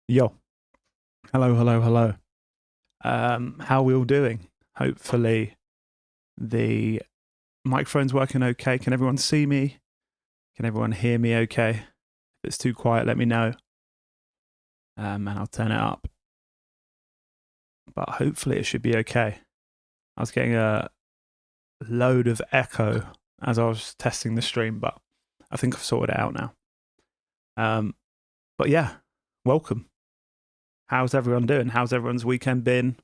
Yo, hello. How are we all doing? Hopefully the microphone's working okay. Can everyone see me? Can everyone hear me okay? If it's too quiet, let me know. And I'll turn it up. But hopefully it should be okay. I was getting a load of echo as I was testing the stream, but I think I've sorted it out now. But yeah, welcome. How's everyone doing? How's everyone's weekend been?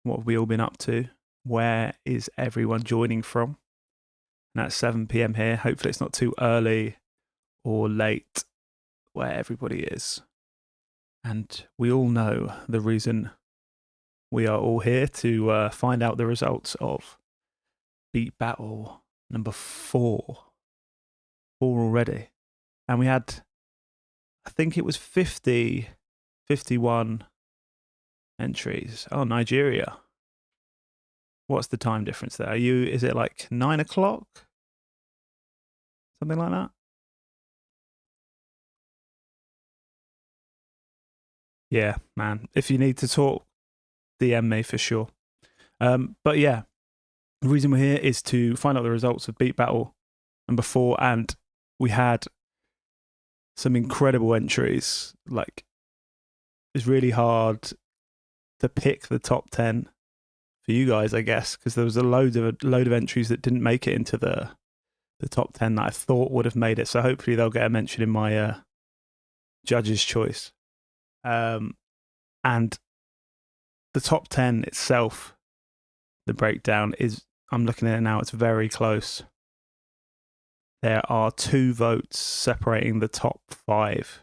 What have we all been up to? Where is everyone joining from? And at 7 p.m. here. Hopefully it's not too early or late where everybody is. And we all know the reason we are all here to find out the results of Beat Battle number 4. 4 already. And we had, I think it was 51 entries. Oh, Nigeria. What's the time difference there? Is it like 9 o'clock? Something like that? Yeah, man. If you need to talk, DM me for sure. But yeah, the reason we're here is to find out the results of Beat Battle number 4, and we had some incredible entries. Like, it's really hard to pick the top 10 for you guys, I guess, because there was a load of entries that didn't make it into the top 10 that I thought would have made it. So hopefully they'll get a mention in my judge's choice. And the top 10 itself, the breakdown is, I'm looking at it now, it's very close. There are 2 votes separating the top 5.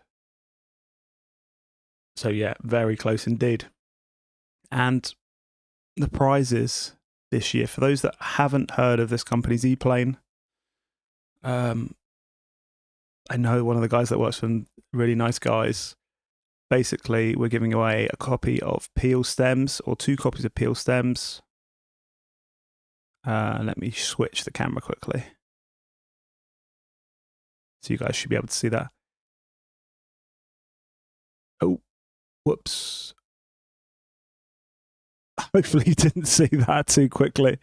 So yeah, very close indeed. And the prizes this year, for those that haven't heard of this company, Z-Plane, I know one of the guys that works for them, really nice guys. basically we're giving away a copy of Peel Stems, or 2 copies of Peel Stems. Let me switch the camera quickly, so you guys should be able to see that. Oh, whoops. Hopefully you didn't see that too quickly.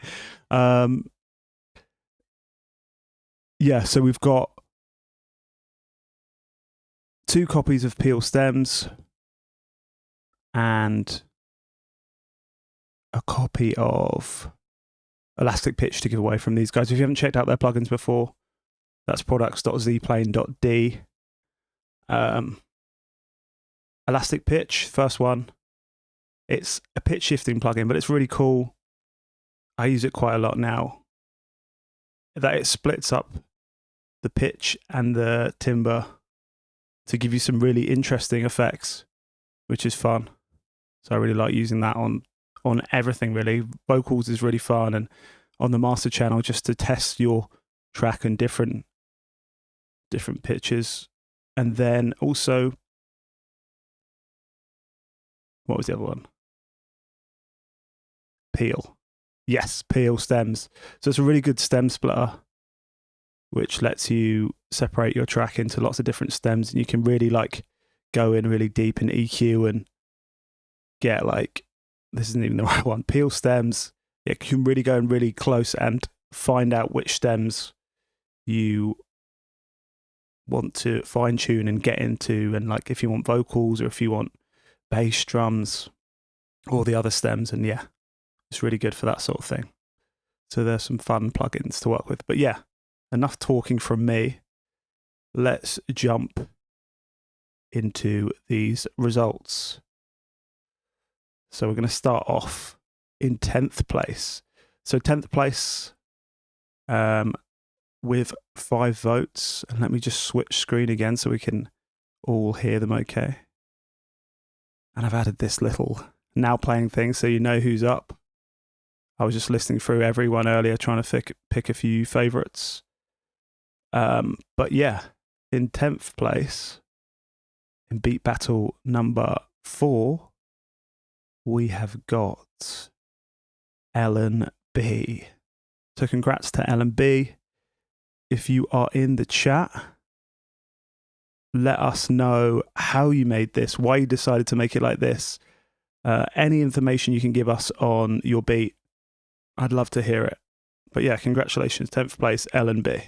Yeah, so we've got 2 copies of Peel Stems and a copy of Elastic Pitch to give away from these guys. If you haven't checked out their plugins before, that's products.zplane.d. Elastic Pitch, first one. It's a pitch shifting plugin, but it's really cool. I use it quite a lot now. That it splits up the pitch and the timbre to give you some really interesting effects, which is fun. So I really like using that on everything, really. Vocals is really fun, and on the master channel, just to test your track and different pitches. And then also, what was the other one? Peel. Yes, Peel Stems. So it's a really good stem splitter, which lets you separate your track into lots of different stems, and you can really like go in really deep in EQ and get like, this isn't even the right one, Peel Stems. Yeah, you can really go in really close and find out which stems you want to fine tune and get into, and like if you want vocals or if you want bass, drums, or the other stems. And yeah, it's really good for that sort of thing. So there's some fun plugins to work with. But yeah, enough talking from me. Let's jump into these results. So we're going to start off in 10th place. So 10th place with 5 votes. And let me just switch screen again so we can all hear them okay. And I've added this little now playing thing so you know who's up. I was just listening through everyone earlier trying to pick a few favourites. But yeah, in 10th place, in beat battle number 4, we have got Ellen B. So congrats to Ellen B. If you are in the chat, let us know how you made this, why you decided to make it like this. Any information you can give us on your beat, I'd love to hear it. But yeah, congratulations, 10th place, Ellen B.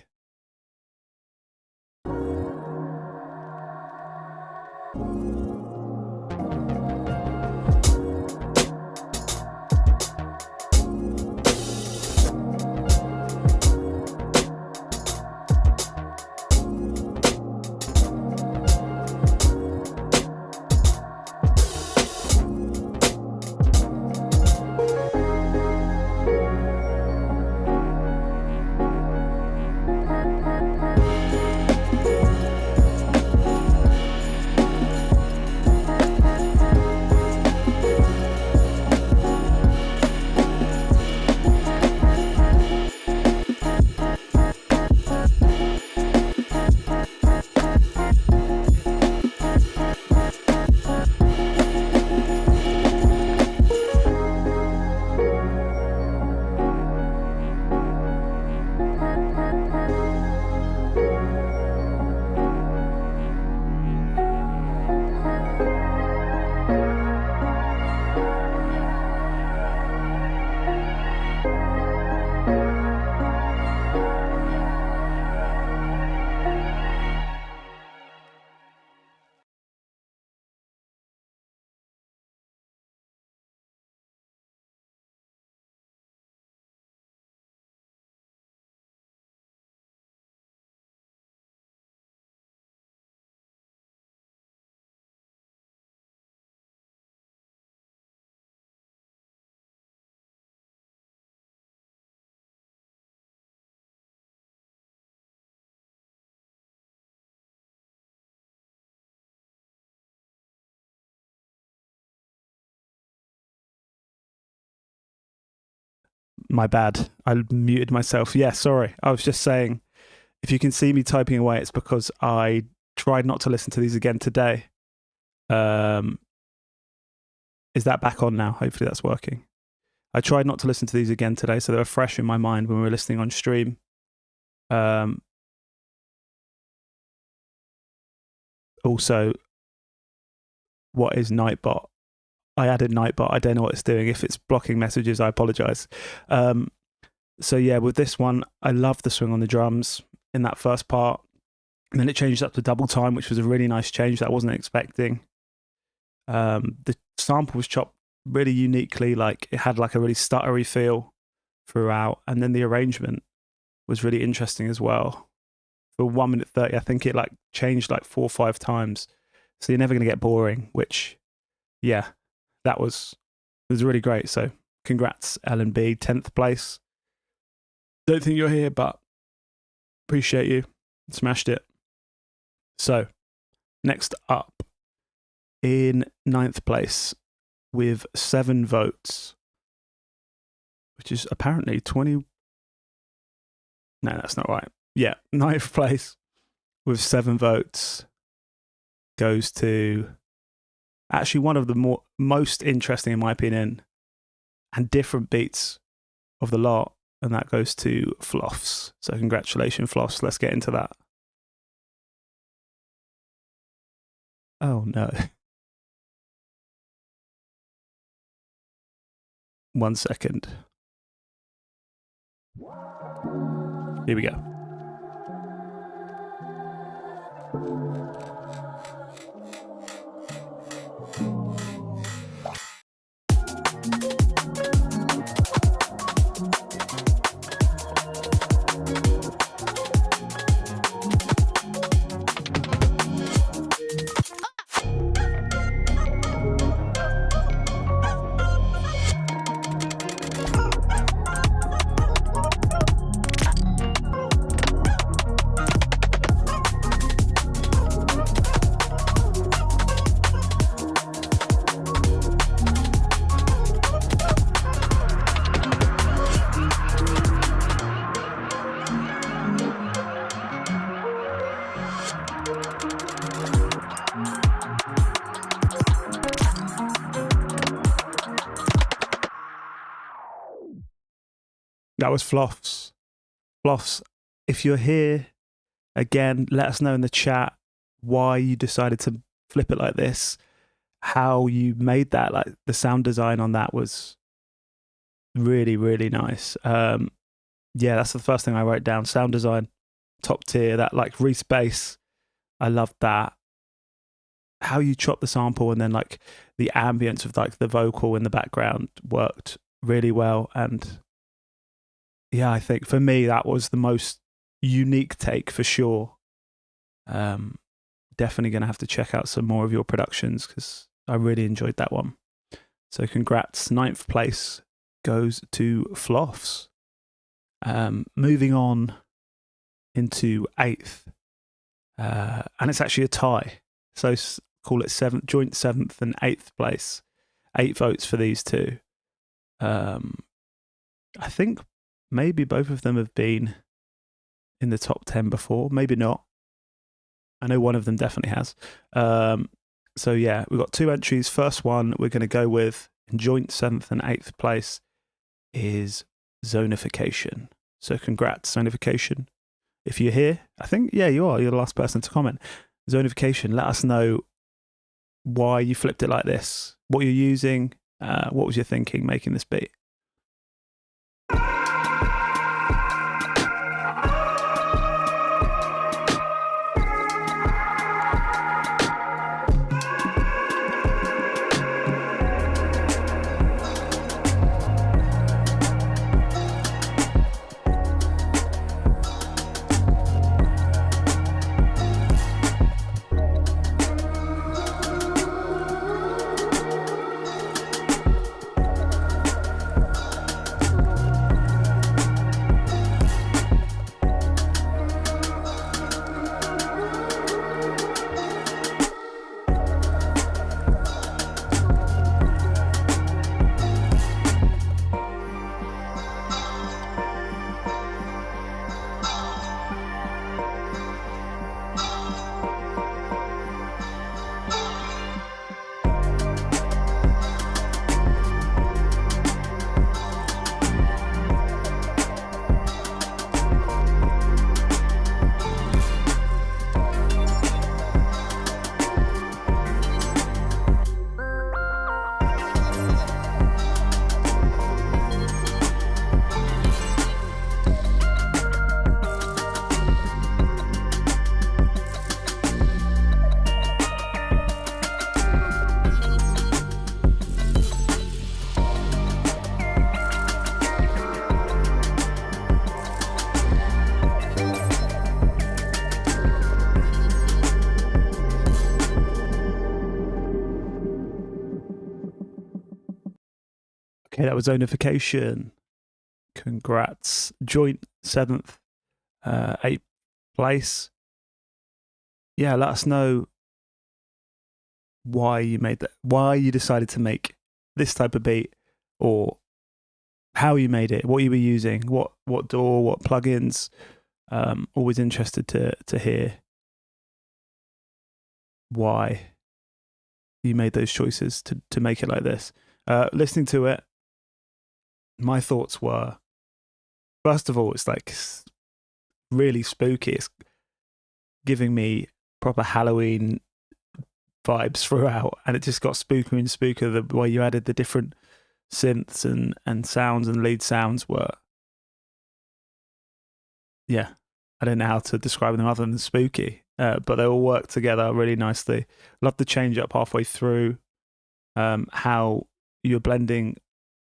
My bad. I muted myself. Yeah, sorry. I was just saying, if you can see me typing away, it's because I tried not to listen to these again today. Is that back on now? Hopefully that's working. I tried not to listen to these again today, so they were fresh in my mind when we were listening on stream. Also, what is Nightbot? I added Nightbot. I don't know what it's doing. If it's blocking messages, I apologize. So yeah, with this one, I love the swing on the drums in that first part. And then it changed up to double time, which was a really nice change that I wasn't expecting. The sample was chopped really uniquely, like it had like a really stuttery feel throughout. And then the arrangement was really interesting as well. For 1 minute 30, I think it like changed like 4 or 5 times. So you're never going to get boring, which, yeah, that was really great. So congrats, L&B, 10th place. Don't think you're here, but appreciate you. Smashed it. So next up, in 9th place with 7 votes, which is apparently 20. No, that's not right. Yeah, 9th place with 7 votes goes to actually one of the most interesting, in my opinion, and different beats of the lot, and that goes to Floffs. So congratulations, Floffs. Let's get into that. Oh no. 1 second. Here we go. That was Floffs. Floffs, if you're here, again, let us know in the chat why you decided to flip it like this, how you made that. Like the sound design on that was really, really nice. Yeah, that's the first thing I wrote down. Sound design, top tier. That like Reese bass, I loved that. How you chop the sample and then like the ambience of like the vocal in the background worked really well. And yeah, I think for me, that was the most unique take for sure. Definitely going to have to check out some more of your productions because I really enjoyed that one. So congrats. 9th place goes to Floffs. Moving on into 8th. And it's actually a tie. So call it joint 7th and 8th place. 8 votes for these two. I think maybe both of them have been in the top 10 before, maybe not. I know one of them definitely has. So yeah, we've got 2 entries. First one we're going to go with in joint 7th and 8th place is Zonification. So congrats, Zonification. If you're here, I think, yeah, you are. You're the last person to comment. Zonification, let us know why you flipped it like this, what you're using, what was your thinking making this beat. Okay, that was Zonification. Congrats. Joint 7th, 8th place. Yeah, let us know why you made that, why you decided to make this type of beat, or how you made it, what you were using, what DAW, what plugins. Always interested to hear why you made those choices to make it like this. Listening to it, my thoughts were, first of all, it's like really spooky. It's giving me proper Halloween vibes throughout, and it just got spookier and spookier the way you added the different synths and sounds and lead sounds were. Yeah, I don't know how to describe them other than spooky, but they all work together really nicely. Love the change up halfway through, how you're blending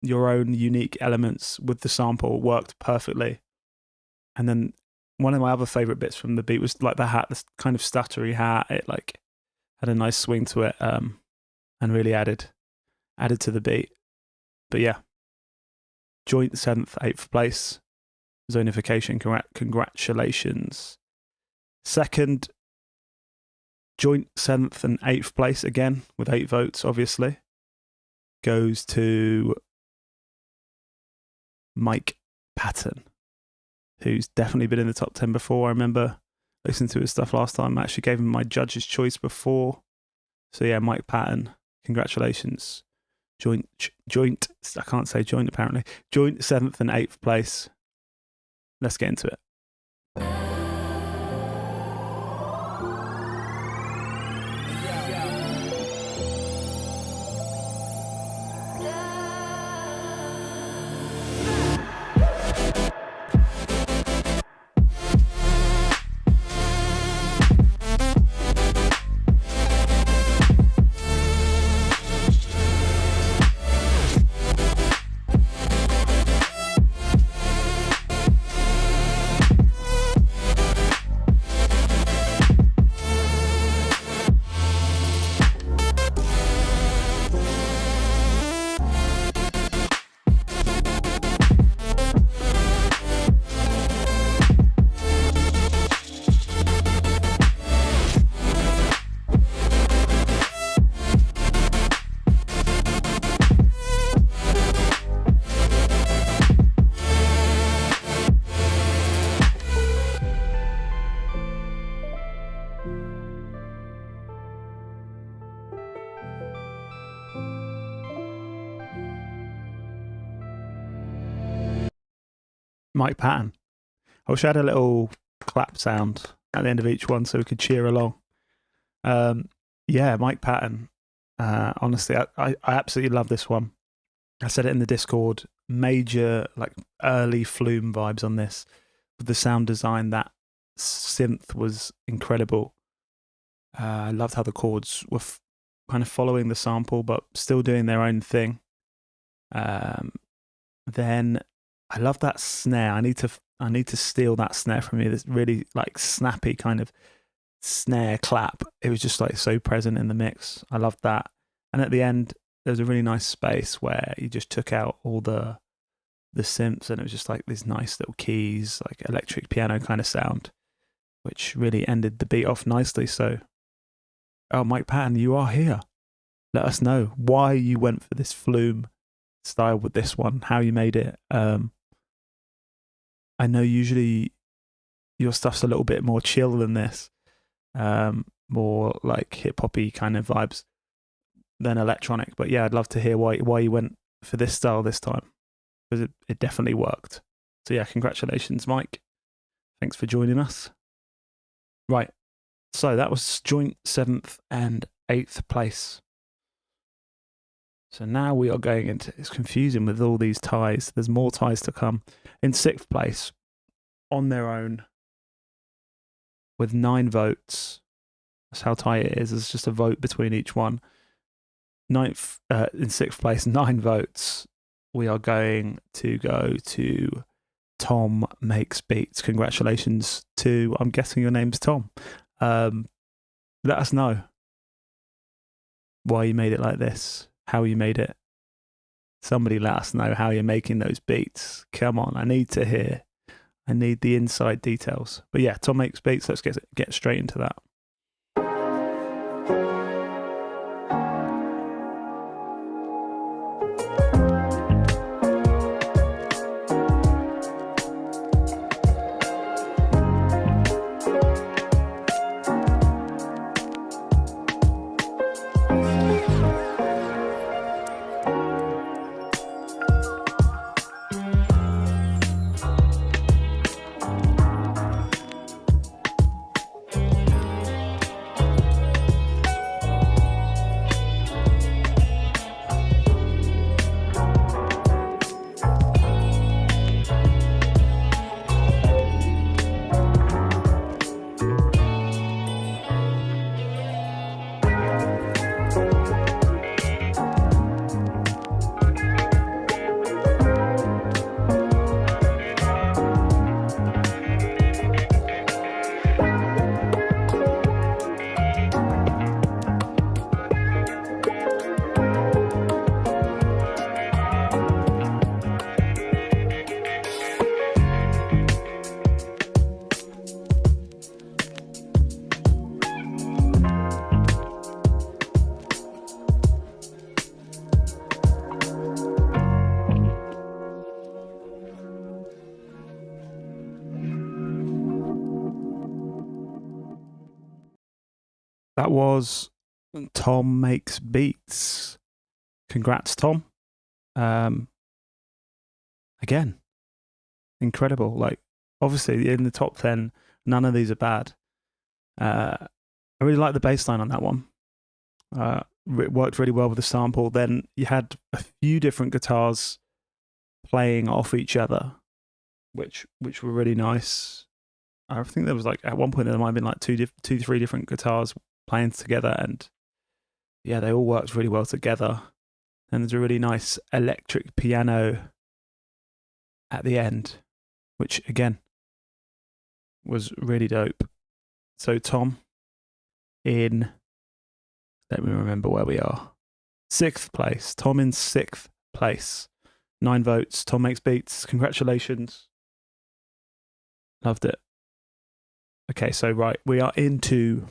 your own unique elements with the sample worked perfectly. And then one of my other favorite bits from the beat was like the hat, this kind of stuttery hat. It like had a nice swing to it, and really added to the beat. But yeah, joint 7th, 8th place, Zonification. Congratulations. Second, joint 7th and 8th place again with 8 votes, obviously, goes to Mike Patton, who's definitely been in the top 10 before. I remember listening to his stuff last time. I actually gave him my judge's choice before. So yeah, Mike Patton, congratulations. Joint, I can't say joint apparently. Joint 7th and 8th place. Let's get into it. Mike Patton. I wish I had a little clap sound at the end of each one so we could cheer along. Yeah, Mike Patton. Honestly, I absolutely love this one. I said it in the Discord. Major, like, early Flume vibes on this. With the sound design, that synth was incredible. I loved how the chords were kind of following the sample, but still doing their own thing. Then I love that snare. I need to steal that snare from you. This really like snappy kind of snare clap. It was just like so present in the mix. I loved that. And at the end, there was a really nice space where you just took out all the synths, and it was just like these nice little keys, like electric piano kind of sound, which really ended the beat off nicely. So, oh, Mike Patton, you are here. Let us know why you went for this Flume style with this one, how you made it. I know usually your stuff's a little bit more chill than this, more like hip hoppy kind of vibes than electronic. But yeah, I'd love to hear why you went for this style this time, because it definitely worked. So yeah, congratulations, Mike. Thanks for joining us. Right, so that was joint 7th and 8th place. So now we are going into, it's confusing with all these ties. There's more ties to come. In 6th place, on their own, with 9 votes. That's how tight it is. It's just a vote between each one. In 6th place, 9 votes. We are going to go to Tom Makes Beats. Congratulations to, I'm guessing your name's Tom. Let us know why you made it like this, how you made it. Somebody let us know how you're making those beats. Come on, I need to hear. I need the inside details. But yeah, Tom makes beats. Let's get straight into that. That was Tom Makes Beats. Congrats, Tom. Again, incredible. Like, obviously, in the top 10, none of these are bad. I really like the bass line on that one. It worked really well with the sample. Then you had a few different guitars playing off each other, which were really nice. I think there was like, at one point there might have been like two, 3 different guitars playing together, and yeah, they all worked really well together. And there's a really nice electric piano at the end, which again was really dope. So Tom, let me remember where we are. 6th place. Tom in 6th place. 9 votes. Tom Makes Beats. Congratulations. Loved it. Okay, so right, we are into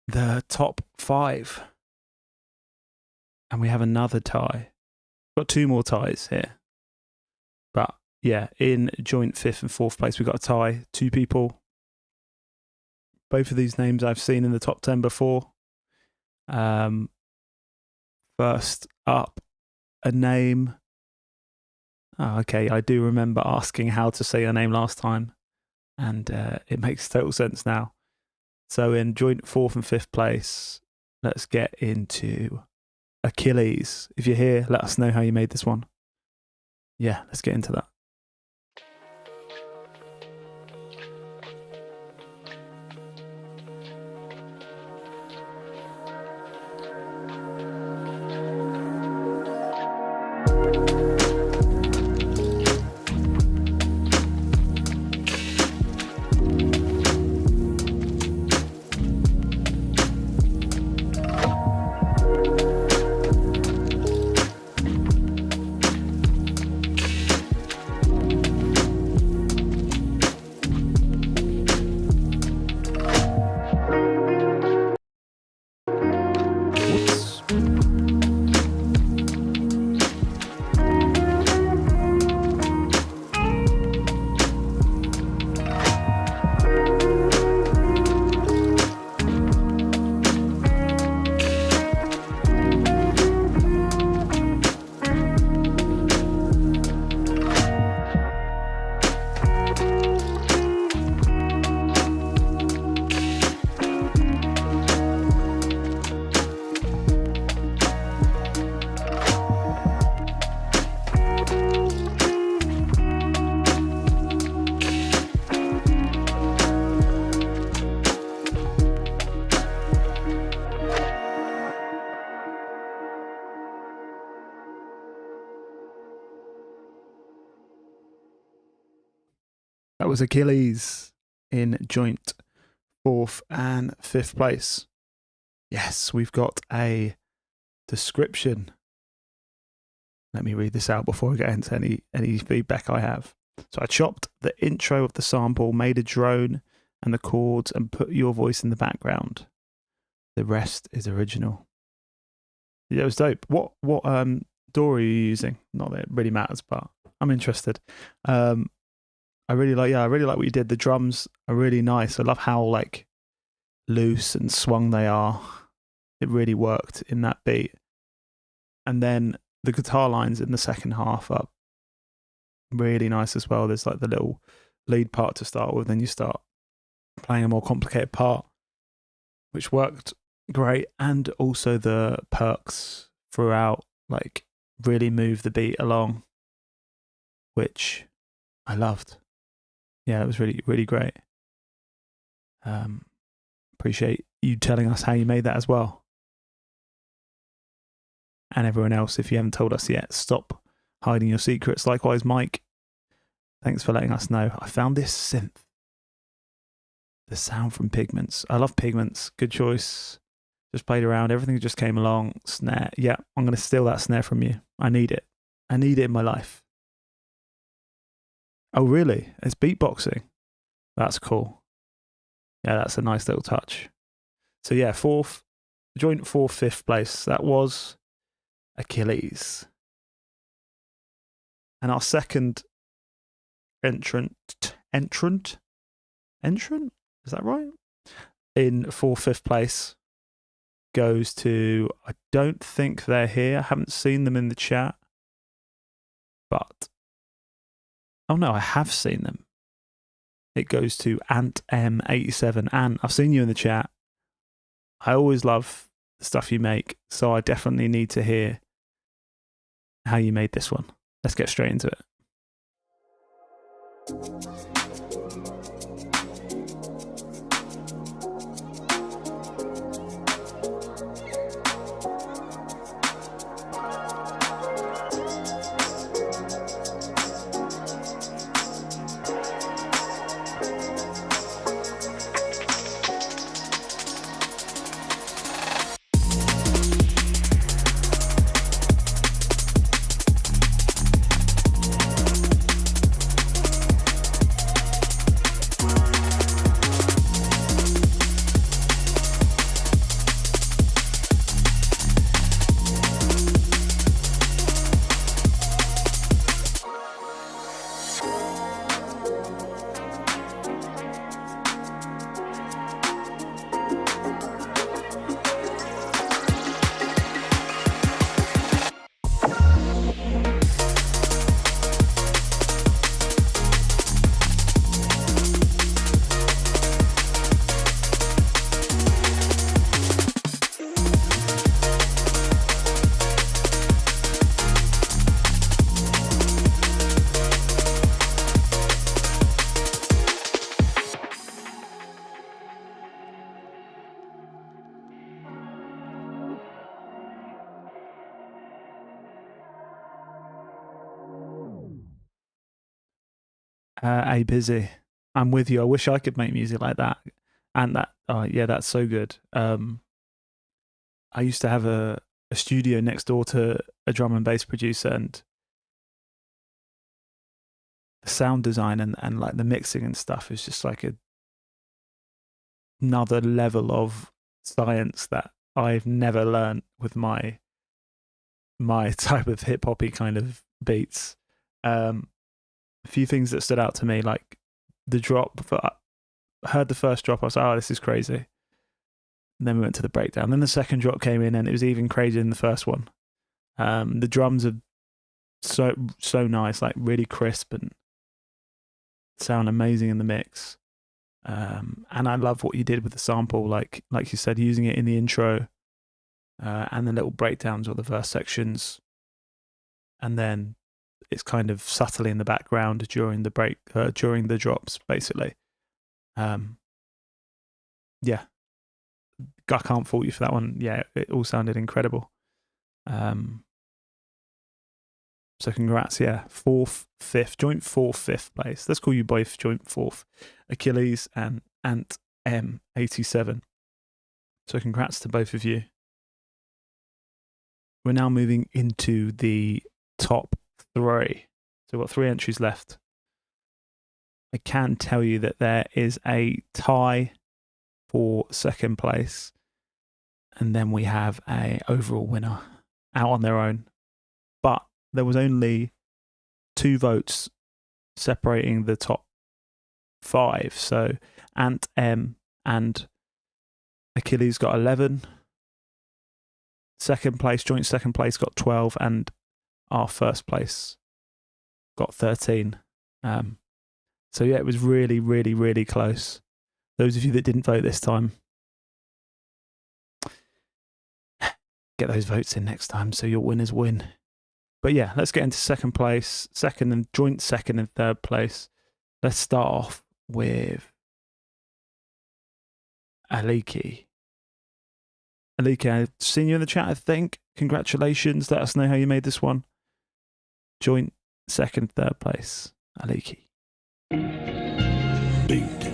the top 5. And we have another tie. Got 2 more ties here. But yeah, in joint 5th and 4th place, we got a tie. 2 people. Both of these names I've seen in the top 10 before. First up, a name. Oh, okay, I do remember asking how to say your name last time, and it makes total sense now. So in joint 4th and 5th place, let's get into Achilles. If you're here, let us know how you made this one. Yeah, let's get into that. That was Achilles in joint 4th and 5th place. Yes, we've got a description let me read this out before I get into any feedback I have. So I chopped the intro of the sample, made a drone and the chords, and put your voice in the background. The rest is original. Yeah, it was dope. What DAW are you using? Not that it really matters, but I'm interested. I really like what you did. The drums are really nice. I love how like loose and swung they are. It really worked in that beat. And then the guitar lines in the second half are really nice as well. There's like the little lead part to start with, then you start playing a more complicated part, which worked great. And also the perks throughout like really move the beat along, which I loved. Yeah, it was really, really great. Appreciate you telling us how you made that as well. And everyone else, if you haven't told us yet, stop hiding your secrets. Likewise, Mike, thanks for letting us know. I found this synth. The sound from Pigments. I love Pigments. Good choice. Just played around. Everything just came along. Snare. Yeah, I'm going to steal that snare from you. I need it. I need it in my life. Oh, really? It's beatboxing. That's cool. Yeah, that's a nice little touch. So yeah, joint 4th, 5th place. That was Achilles. And our second entrant? Is that right? In 4th, 5th place goes to, I don't think they're here. I haven't seen them in the chat. But, oh no, I have seen them. It goes to Ant M87. Ant, I've seen you in the chat. I always love the stuff you make, so I definitely need to hear how you made this one. Let's get straight into it. Busy. I'm with you. I wish I could make music like that. And that, oh yeah, that's so good. I used to have a studio next door to a drum and bass producer, and the sound design and like the mixing and stuff is just like another level of science that I've never learned with my type of hip hoppy kind of beats. A few things that stood out to me, like the drop. I heard the first drop, I was like, oh, this is crazy. And then we went to the breakdown. Then the second drop came in, and it was even crazier than the first one. The drums are so nice, like really crisp and sound amazing in the mix. And I love what you did with the sample, like you said, using it in the intro, and the little breakdowns or the verse sections, and then it's kind of subtly in the background during the drops, basically. Yeah, I can't fault you for that one. Yeah, it all sounded incredible. So congrats, yeah. 4th, 5th, joint 4th, 5th place. Let's call you both joint 4th. Achilles and Ant M87. So congrats to both of you. We're now moving into the top 3. So we've got 3 entries left. I can tell you that there is a tie for second place, and then we have a overall winner out on their own. But there was only 2 votes separating the top 5. So Ant M and Achilles got 11. Second place, joint second place, got 12, and our first place got 13. So yeah, it was really, really, really close. Those of you that didn't vote this time, get those votes in next time so your winners win. But yeah, let's get into second place, joint second and third place. Let's start off with Aliki. Aliki, I've seen you in the chat, I think. Congratulations. Let us know how you made this one. Joint second, third place. Aliki. Beat.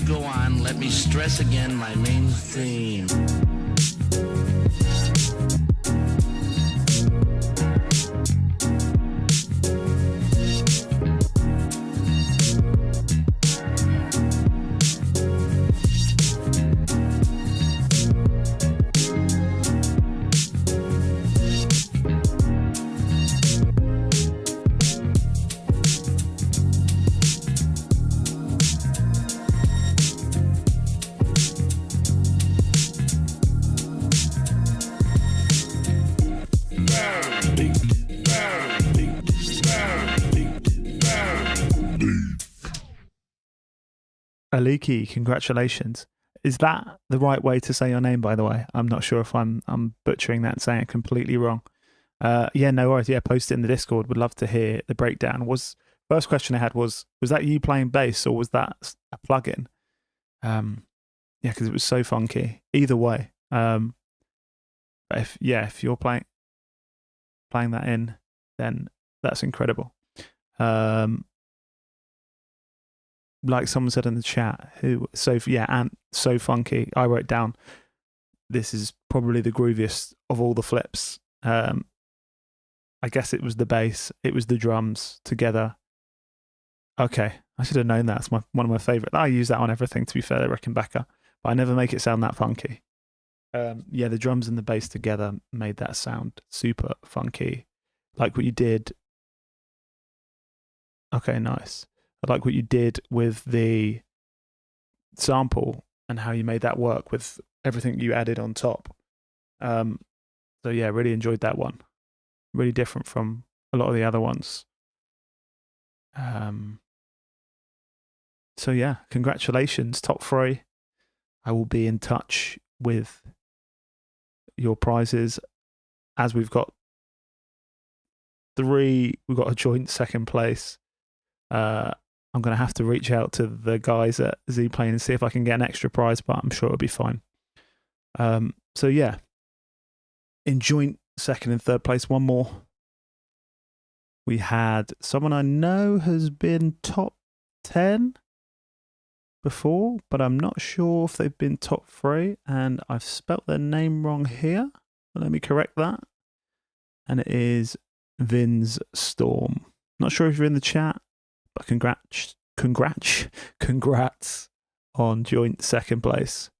Go on, let me stress again my main theme. Aliki, congratulations. Is that the right way to say your name, by the way? I'm not sure if I'm butchering that and saying it completely wrong. Yeah, no worries. Yeah, post it in the Discord. Would love to hear the breakdown. First question I had was that you playing bass or was that a plugin? Yeah, because it was so funky. Either way. If you're playing that in, then that's incredible. Like someone said in the chat, and so funky. I wrote down, this is probably the grooviest of all the flips. I guess it was the bass, it was the drums together. Okay, I should have known that. It's one of my favourite. I use that on everything, to be fair, Rickenbacker, but I never make it sound that funky. The drums and the bass together made that sound super funky. Like what you did. Okay, nice. I like what you did with the sample and how you made that work with everything you added on top. So yeah, really enjoyed that one. Really different from a lot of the other ones. So yeah, congratulations, top 3. I will be in touch with your prizes as we've got 3. We've got a joint second place. I'm going to have to reach out to the guys at Z-Plane and see if I can get an extra prize, but I'm sure it'll be fine. So yeah, in joint second and third place, one more. We had someone I know has been top 10 before, but I'm not sure if they've been top 3, and I've spelt their name wrong here. Let me correct that. And it is Vin's Storm. Not sure if you're in the chat, but congrats on joint second place.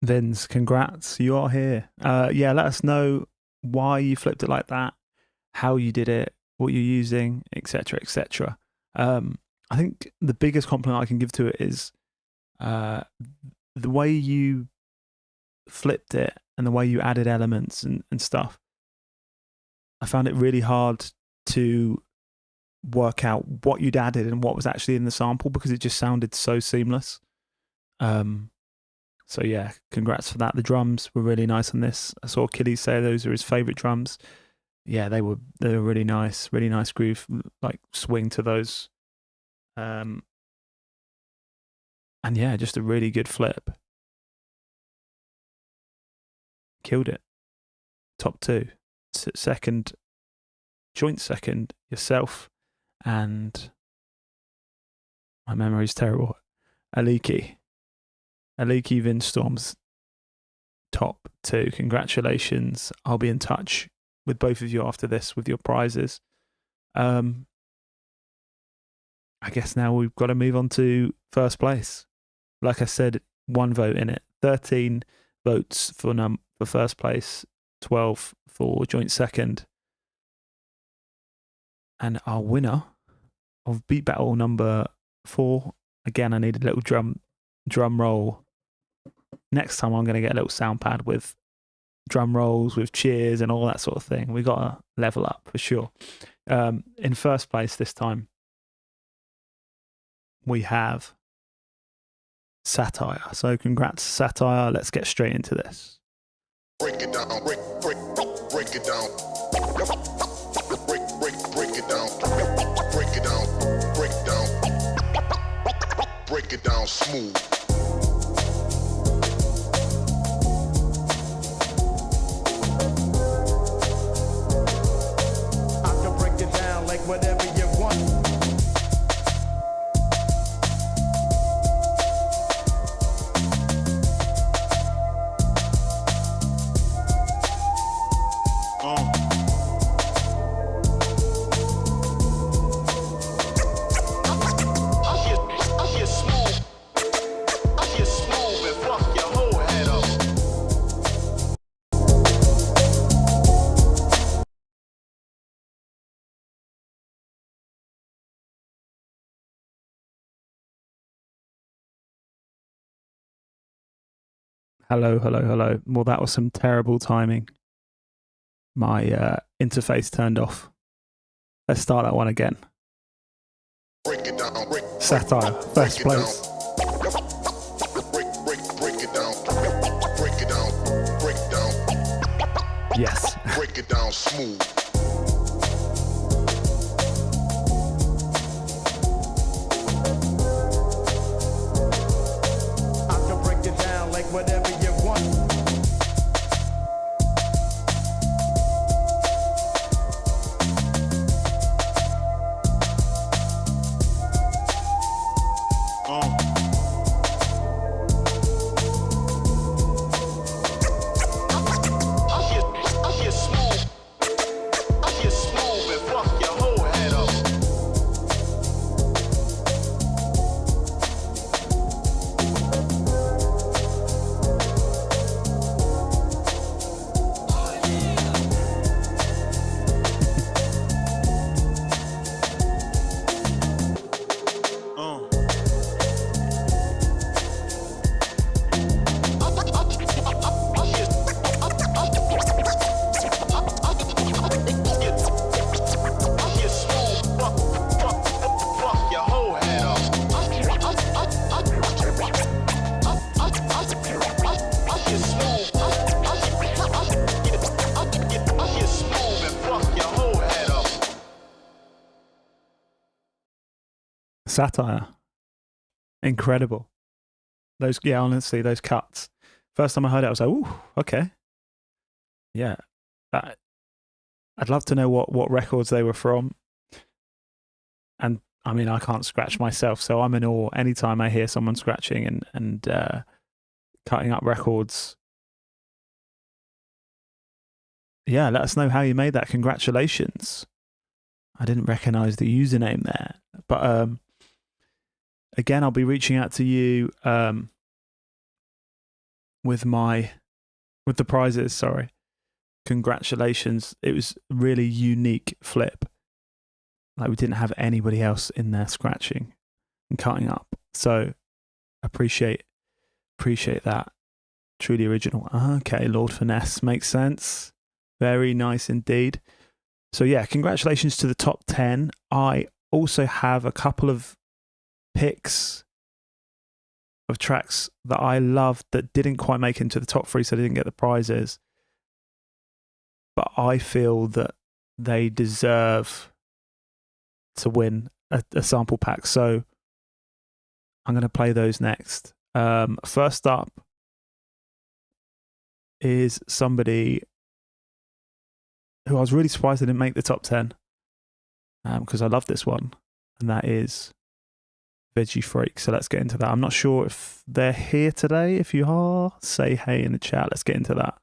Vince, congrats. You are here. Yeah, let us know why you flipped it like that, how you did it, what you're using, etc., etc. I think the biggest compliment I can give to it is the way you flipped it and the way you added elements and stuff. I found it really hard to work out what you'd added and what was actually in the sample because it just sounded so seamless. So yeah, congrats for that. The drums were really nice on this. I saw Killy say those are his favorite drums. Yeah, they were really nice groove, like swing to those. And yeah, just a really good flip. Killed it. Top two. Second, joint second, yourself and my memory's terrible. Aliki Vinstorm's top two. Congratulations. I'll be in touch with both of you after this with your prizes. I guess now we've got to move on to first place. Like I said, 1 vote in it. 13 votes for first place, 12 for joint second. And our winner of Beat Battle number 4. Again, I need a little drum roll. Next time I'm going to get a little sound pad with drum rolls, with cheers and all that sort of thing. We got to level up for sure. In first place this time, we have Satire. So congrats, Satire. Let's get straight into this. Break it down, break it down. Break it down, break it down, break it down smooth. I can break it down like whatever you want. Hello. Well, that was some terrible timing. My interface turned off. Let's start that one again. Break it down, Satire, first place. Break it down, break it down. Yes. Break it down smooth. I can break it down like whatever you want. Satire. Incredible. Honestly, those cuts. First time I heard it, I was like, ooh, okay. Yeah. I'd love to know what records they were from. And I mean, I can't scratch myself, so I'm in awe anytime I hear someone scratching and cutting up records. Yeah, let us know how you made that. Congratulations. I didn't recognize the username there. But again, I'll be reaching out to you with the prizes. Sorry, congratulations! It was a really unique flip. Like, we didn't have anybody else in there scratching and cutting up. So appreciate that. Truly original. Okay, Lord Finesse makes sense. Very nice indeed. So yeah, congratulations to the top 10. I also have a couple of picks of tracks that I loved that didn't quite make into the top 3, so they didn't get the prizes. But I feel that they deserve to win a sample pack. So I'm going to play those next. First up is somebody who I was really surprised they didn't make the top 10, because I love this one, and that is Veggie Freak. So let's get into that. I'm not sure if they're here today. If you are, say hey in the chat. Let's get into that.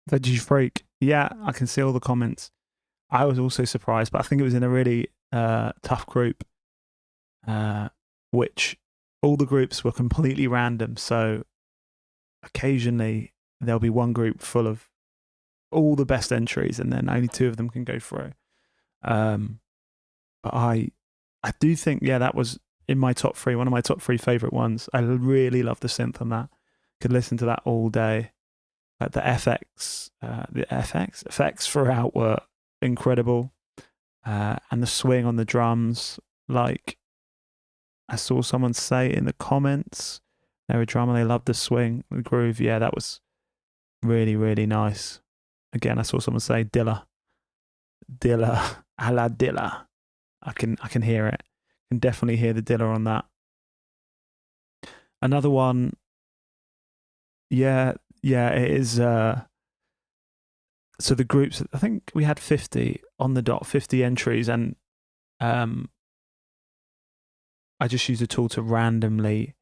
Veggie Freak. Yeah, I can see all the comments. I was also surprised, but I think it was in a really tough group, which all the groups were completely random. So occasionally there'll be one group full of all the best entries, and then only 2 of them can go through. But I do think, yeah, that was in my top 3, one of my top 3 favorite ones. I really love the synth on that. Could listen to that all day. Like the effects throughout were incredible, and the swing on the drums. Like, I saw someone say in the comments, they're a drummer, they loved the swing, the groove. Yeah, that was really, really nice. Again, I saw someone say Dilla, a la Dilla. I can hear it. I can definitely hear the Dilla on that. Another one, yeah, it is. So the groups, I think we had 50 on the dot, 50 entries, and I just used a tool to randomly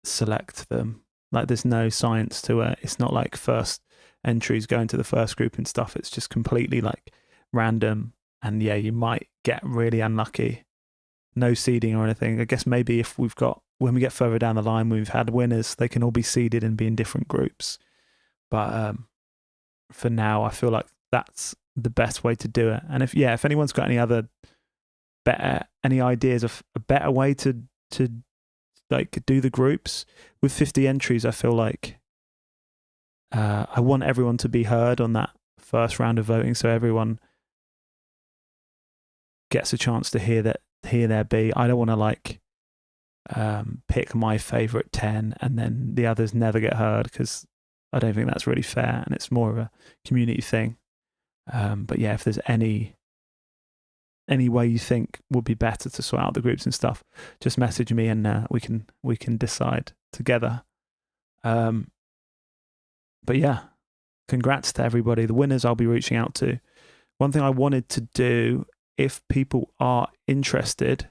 select them. Like, there's no science to it. It's not like first entries going to the first group and stuff. It's just completely like random. And yeah, you might get really unlucky. No seeding or anything. I guess maybe if when we get further down the line, we've had winners, they can all be seeded and be in different groups. But for now, I feel like that's the best way to do it. And if anyone's got any ideas of a better way to like do the groups with 50 entries, I feel like I want everyone to be heard on that first round of voting, so everyone gets a chance to hear their B. I don't want to like pick my favorite 10 and then the others never get heard, because I don't think that's really fair, and it's more of a community thing. But yeah, if there's any way you think would be better to sort out the groups and stuff, just message me and we can decide together. But yeah, congrats to everybody. The winners I'll be reaching out to. One thing I wanted to do, if people are interested,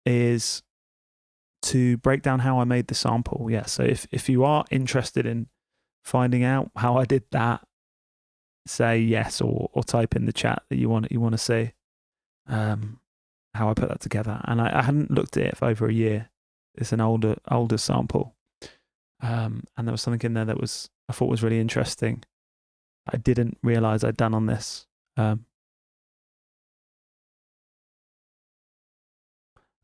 is to break down how I made the sample. Yeah, so if you are interested in finding out how I did that, say yes or type in the chat that you want to see how I put that together. And I hadn't looked at it for over a year. It's an older sample, and there was something in there that I thought was really interesting. I didn't realize I'd done on this. The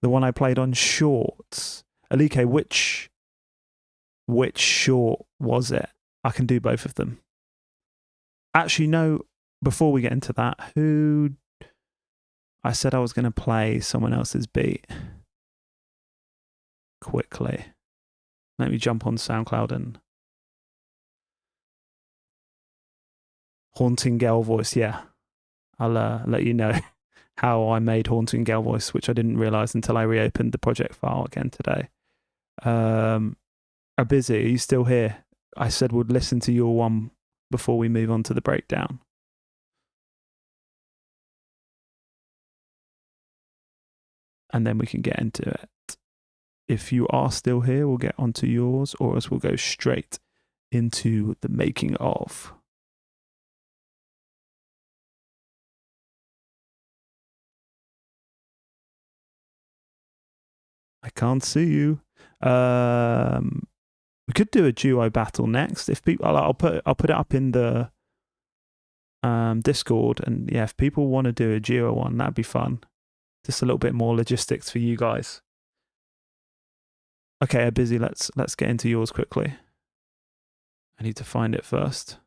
one I played on shorts. Alike, which short was it? I can do both of them. Actually, no, before we get into that, I said I was going to play someone else's beat quickly. Let me jump on SoundCloud and Haunting Girl Voice. Yeah, I'll let you know how I made Haunting Girl Voice, which I didn't realize until I reopened the project file again today. Are busy? Are you still here? I said we'd listen to your one before we move on to the breakdown. And then we can get into it. If you are still here, we'll get onto yours, or else we'll go straight into the making of. I can't see you. We could do a duo battle next. If people, I'll put it up in the Discord, and yeah, if people want to do a duo one, that'd be fun. Just a little bit more logistics for you guys. Okay, busy. Let's get into yours quickly. I need to find it first.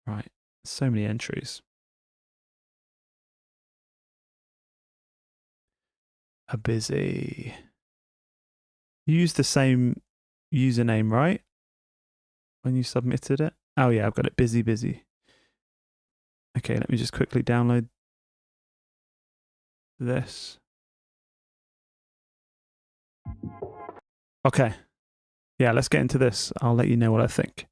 Right, so many entries. A busy. You used the same username, right? When you submitted it? Oh yeah, I've got it. Busy. Okay, let me just quickly download this. Okay. Yeah, let's get into this. I'll let you know what I think.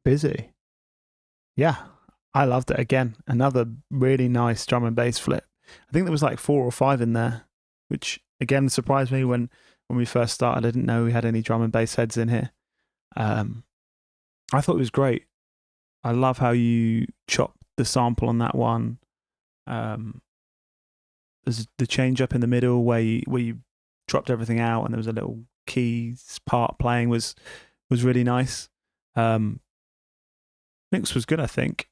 Busy. Yeah, I loved it. Again, another really nice drum and bass flip. I think there was like 4 or 5 in there, which again surprised me when we first started. I didn't know we had any drum and bass heads in here. I thought it was great. I love how you chopped the sample on that one. There's the change up in the middle where you dropped everything out, and there was a little keys part playing was really nice. Mix was good, I think.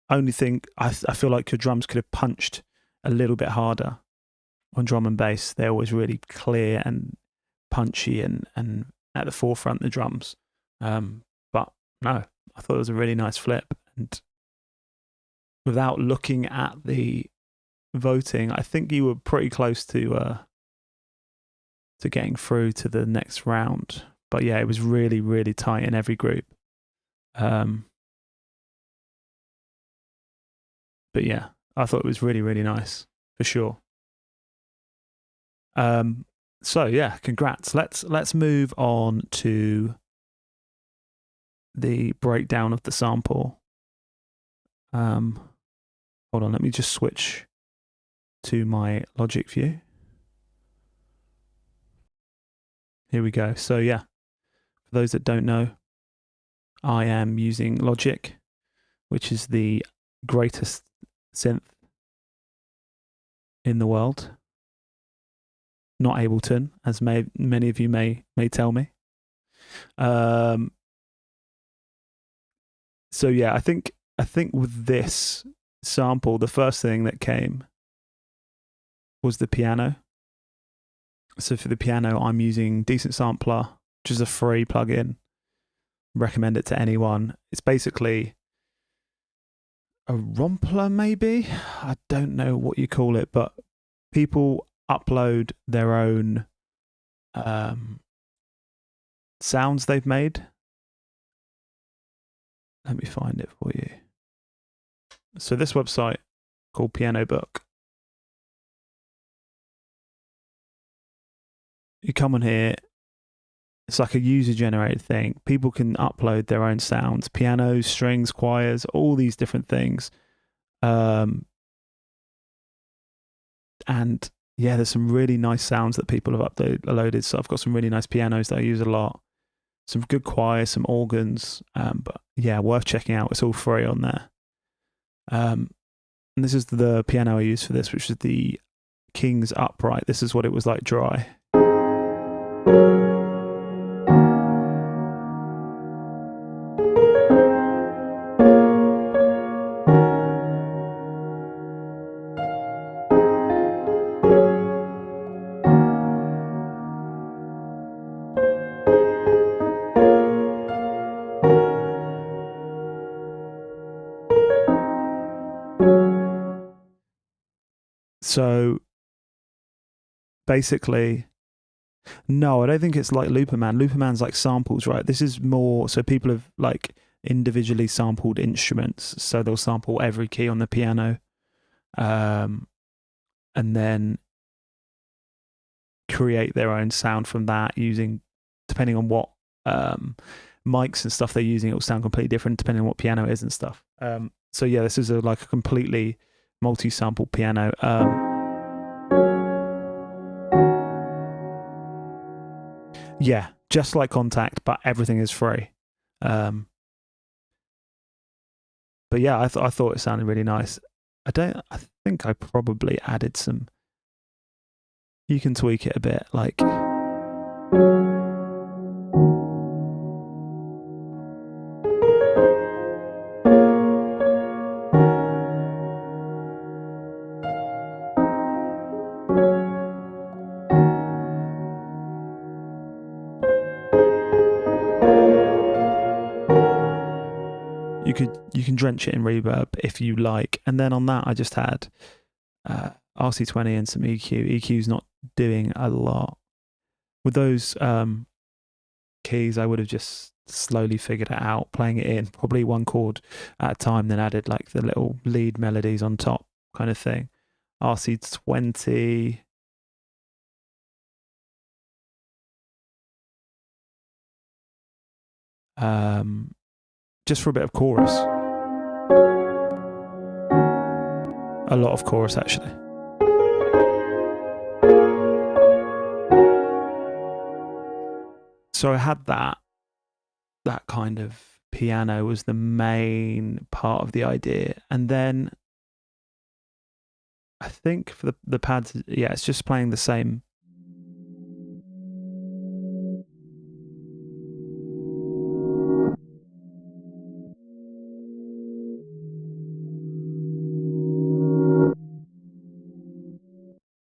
Only thing, I feel like your drums could have punched a little bit harder on drum and bass. They're always really clear and punchy and at the forefront, the drums. But no, I thought it was a really nice flip. And without looking at the voting, I think you were pretty close to getting through to the next round. But yeah, it was really, really tight in every group. But yeah, I thought it was really, really nice for sure. So yeah, congrats. Let's move on to the breakdown of the sample. Hold on, let me just switch to my Logic view. Here we go. So yeah, for those that don't know, I am using Logic, which is the greatest synth in the world. Not Ableton, as many of you may tell me. So yeah, I think with this sample, the first thing that came was the piano. So for the piano, I'm using Decent Sampler, which is a free plugin. Recommend it to anyone. It's basically a rompler, maybe. I don't know what you call it, but people upload their own sounds they've made. Let me find it for you. So this website called Piano Book. You come on here, it's like a user-generated thing. People can upload their own sounds, pianos, strings, choirs, all these different things. And yeah, there's some really nice sounds that people have uploaded. So I've got some really nice pianos that I use a lot. Some good choirs, some organs. But yeah, worth checking out. It's all free on there. And this is the piano I use for this, which is the King's Upright. This is what it was like dry. So basically, no, I don't think it's like Looperman. Looperman's like samples, right? This is more, so people have like individually sampled instruments. So they'll sample every key on the piano, and then create their own sound from that using, depending on what mics and stuff they're using, it will sound completely different depending on what piano it is and stuff. So yeah, this is like a completely multi-sample piano. Yeah, just like Contact, but everything is free. But yeah, I thought it sounded really nice. I think I probably added some. You can tweak it a bit, like. You can drench it in reverb if you like, and then on that I just had RC20 and some EQ. EQ's not doing a lot with those keys. I would have just slowly figured it out, playing it in probably one chord at a time, then added like the little lead melodies on top, kind of thing. RC20. Just for a bit of chorus. A lot of chorus, actually. So I had that kind of piano was the main part of the idea. And then I think for the pads, yeah, it's just playing the same.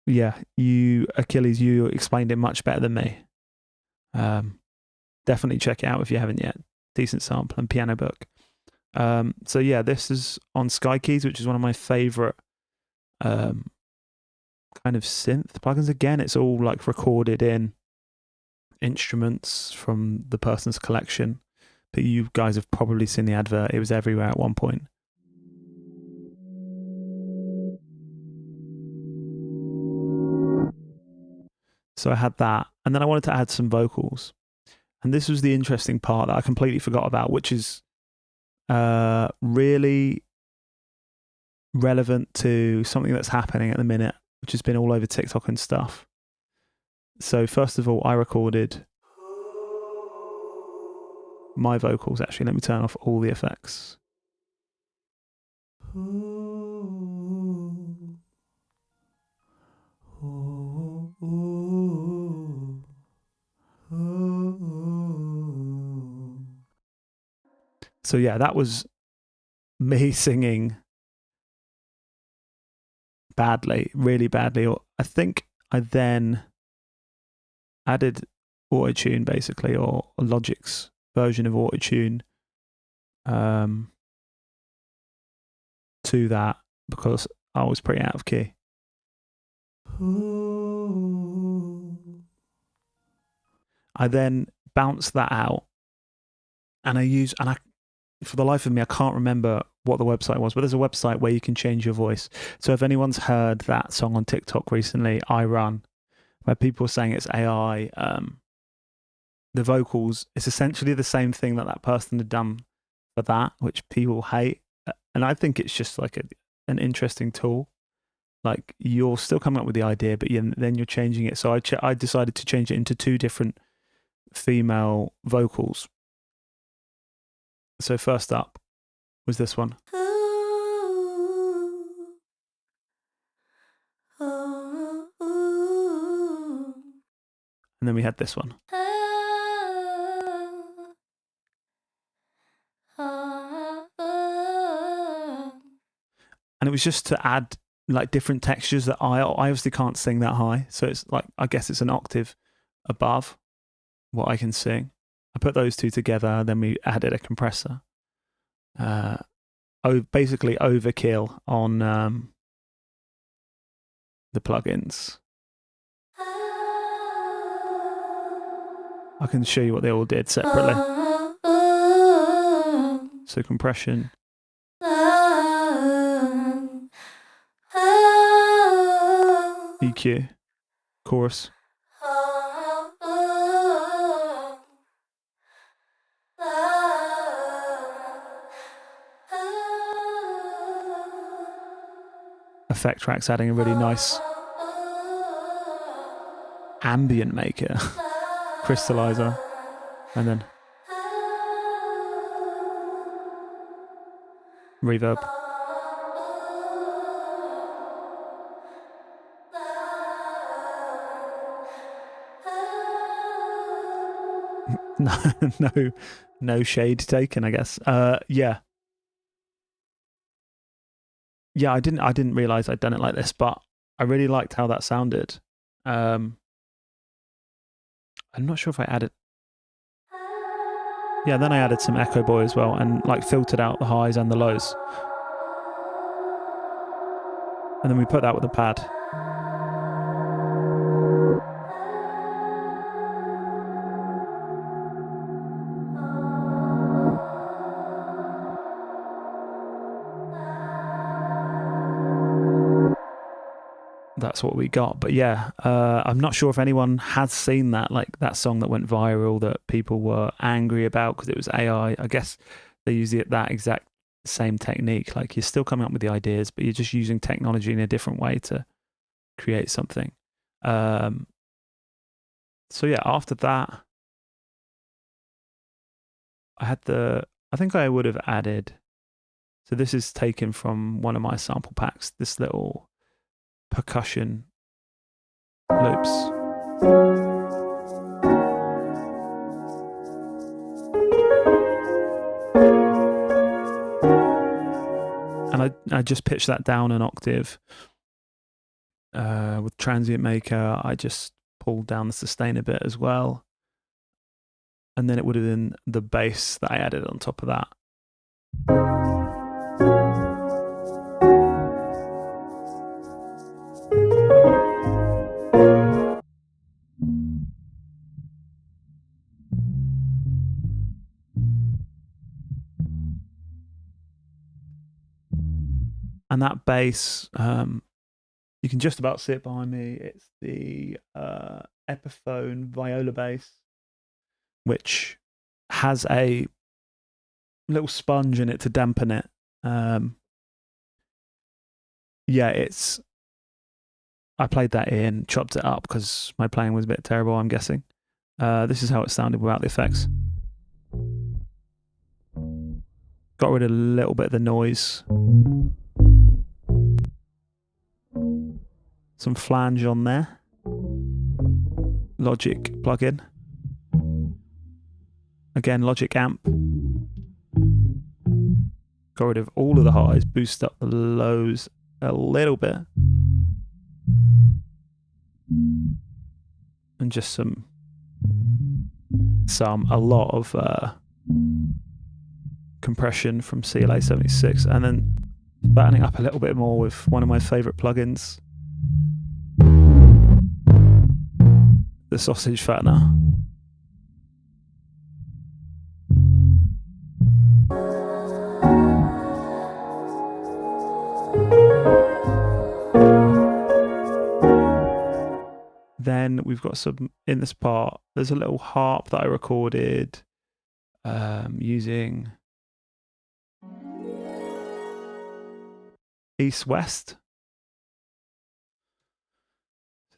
Yeah, Achilles, you explained it much better than me. Definitely check it out if you haven't yet. Decent Sample and Piano Book. So yeah, this is on Sky Keys, which is one of my favorite kind of synth plugins. Again, it's all like recorded in instruments from the person's collection, but you guys have probably seen the advert. It was everywhere at one point. So I had that, and then I wanted to add some vocals. And this was the interesting part that I completely forgot about, which is really relevant to something that's happening at the minute, which has been all over TikTok and stuff. So first of all, I recorded my vocals. Actually, let me turn off all the effects. So yeah, that was me singing badly, really badly. I think I then added autotune, basically, or Logic's version of autotune to that, because I was pretty out of key. I then bounced that out, and for the life of me, I can't remember what the website was, but there's a website where you can change your voice. So if anyone's heard that song on TikTok recently, I Run, where people are saying it's AI, the vocals, it's essentially the same thing that person had done for that, which people hate. And I think it's just like an interesting tool. Like, you're still coming up with the idea, but then you're changing it. So I decided to change it into 2 different female vocals. So first up was this one. And then we had this one. And it was just to add like different textures that I obviously can't sing that high. So it's like, I guess it's an octave above what I can sing. I put those 2 together, then we added a compressor. Basically overkill on the plugins. I can show you what they all did separately. So compression. EQ. Chorus. Effect tracks adding a really nice ambient maker, crystallizer, and then reverb. No shade taken, I guess. Yeah, I didn't realize I'd done it like this, but I really liked how that sounded. I'm not sure if I added. Yeah, then I added some Echo Boy as well, and like filtered out the highs and the lows. And then we put that with a pad. That's what we got. But yeah, I'm not sure if anyone has seen that, like that song that went viral that people were angry about because it was AI. I guess they use that exact same technique. Like, you're still coming up with the ideas, but you're just using technology in a different way to create something. So yeah, after that, I think I would have added, so this is taken from one of my sample packs, this little percussion loops. And I just pitched that down an octave. With Transient Maker, I just pulled down the sustain a bit as well. And then it would have been the bass that I added on top of that. And that bass, you can just about see it behind me. It's the Epiphone viola bass, which has a little sponge in it to dampen it. I played that in, chopped it up because my playing was a bit terrible, I'm guessing. This is how it sounded without the effects. Got rid of a little bit of the noise. Some flange on there. Logic plugin. Again, Logic amp. Got rid of all of the highs, boost up the lows a little bit. And just a lot of compression from CLA 76, and then fattening up a little bit more with one of my favorite plugins, the sausage fattener. Then we've got some, in this part, there's a little harp that I recorded using East-West.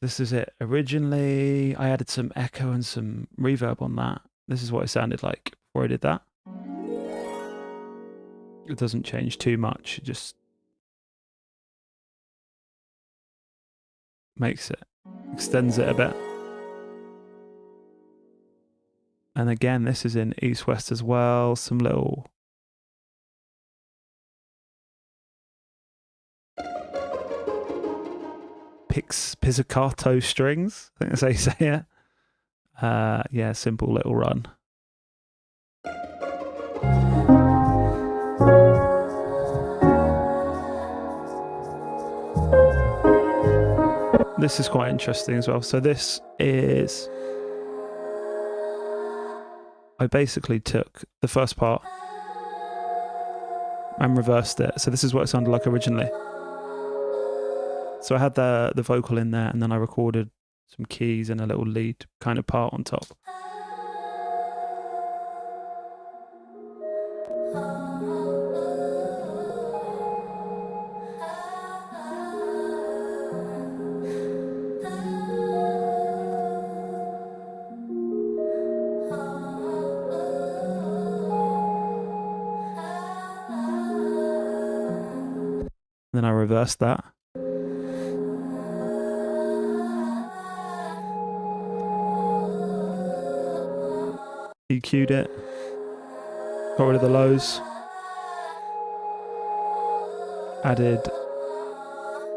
This is it. Originally, I added some echo and some reverb on that. This is what it sounded like before I did that. It doesn't change too much, it just makes it, extends it a bit. And again, this is in East-West as well. Some little pizzicato strings. I think that's how you say it. Yeah, simple little run. This is quite interesting as well. So this is, I basically took the first part and reversed it. So this is what it sounded like originally. So I had the vocal in there, and then I recorded some keys and a little lead kind of part on top. Then I reversed that. EQ'd it. Got rid of the lows. Added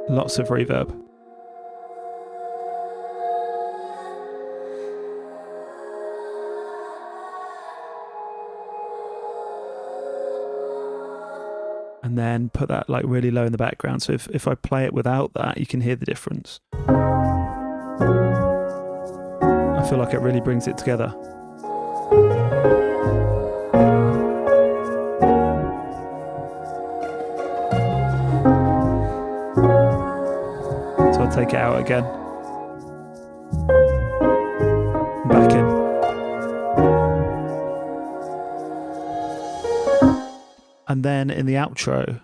lots of reverb. And then put that like really low in the background. So if I play it without that, you can hear the difference. I feel like it really brings it together. So I'll take it out again. Back in. And then in the outro,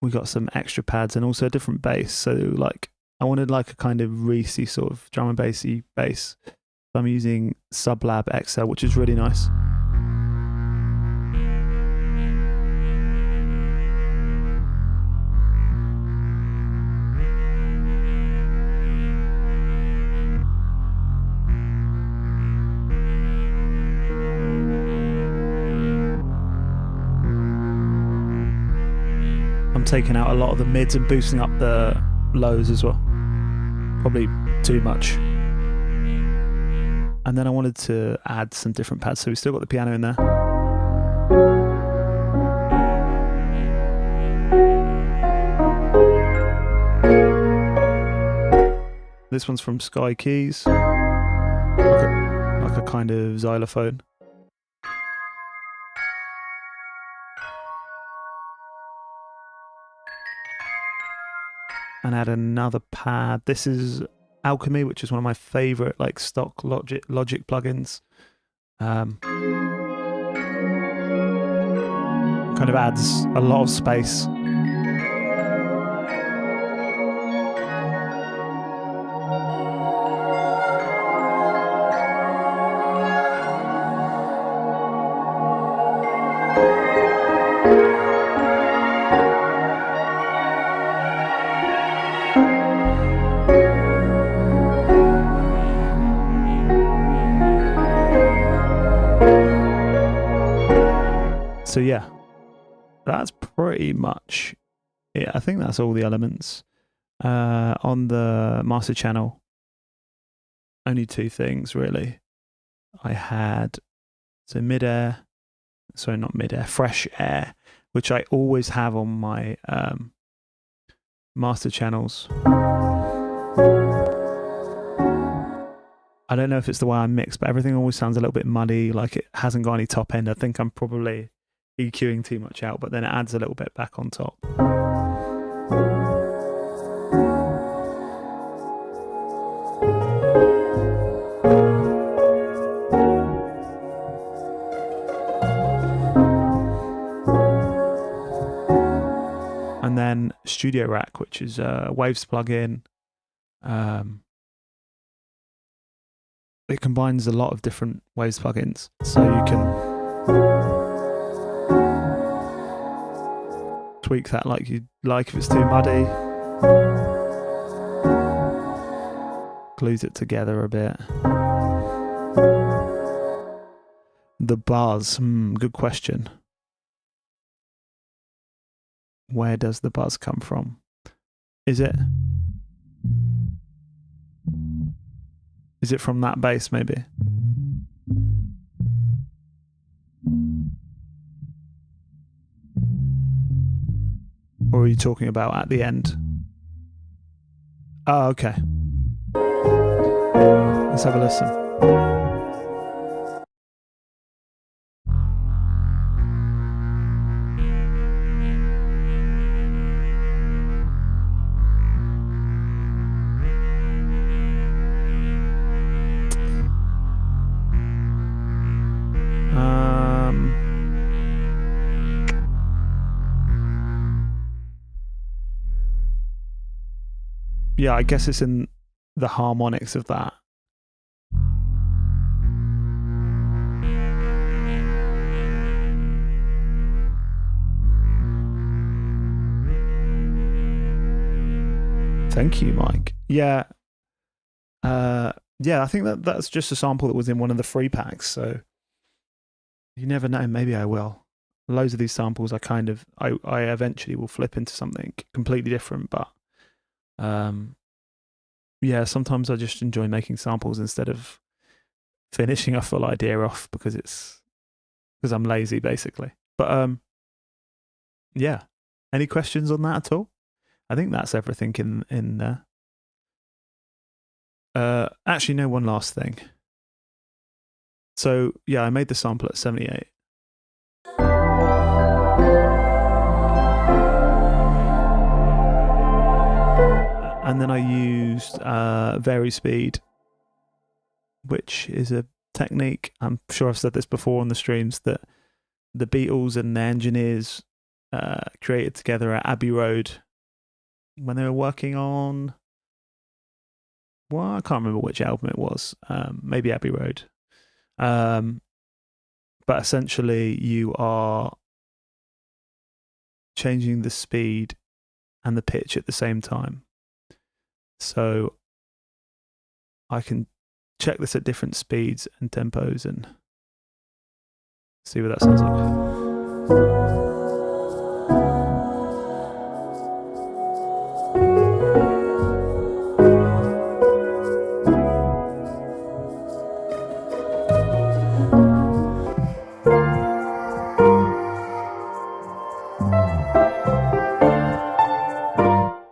we got some extra pads and also a different bass. So like, I wanted like a kind of Reese sort of drum and bassy bass. So I'm using Sublab XL, which is really nice. Taking out a lot of the mids and boosting up the lows as well. Probably too much. And then I wanted to add some different pads, so we still got the piano in there. This one's from Sky Keys, like a kind of xylophone. and add another pad. This is Alchemy, which is one of my favorite like stock Logic plugins. Kind of adds a lot of space. So yeah, that's pretty much it. I think that's all the elements. On the master channel, only two things really. I had fresh air, which I always have on my master channels. I don't know if it's the way I mix, but everything always sounds a little bit muddy, like it hasn't got any top end. I think I'm probably EQing too much out, but then it adds a little bit back on top. And then Studio Rack, which is a Waves plugin. It combines a lot of different Waves plugins, so you can tweak that like you like. If it's too muddy, glues it together a bit. The buzz, good question. Where does the buzz come from? Is it from that bass maybe? Or are you talking about at the end? Oh, okay. Let's have a listen. Yeah, I guess it's in the harmonics of that. Thank you, Mike. Yeah. Yeah, I think that's just a sample that was in one of the free packs, so you never know, maybe I will. Loads of these samples I eventually will flip into something completely different, but yeah, sometimes I just enjoy making samples instead of finishing a full idea off because I'm lazy basically. But yeah, any questions on that at all? I think that's everything in there. Actually, no, one last thing. So yeah, I made the sample at 78. And then I used vary speed, which is a technique, I'm sure I've said this before on the streams, that the Beatles and the engineers created together at Abbey Road when they were working on, well, I can't remember which album it was, maybe Abbey Road. But essentially you are changing the speed and the pitch at the same time. So I can check this at different speeds and tempos and see what that sounds like.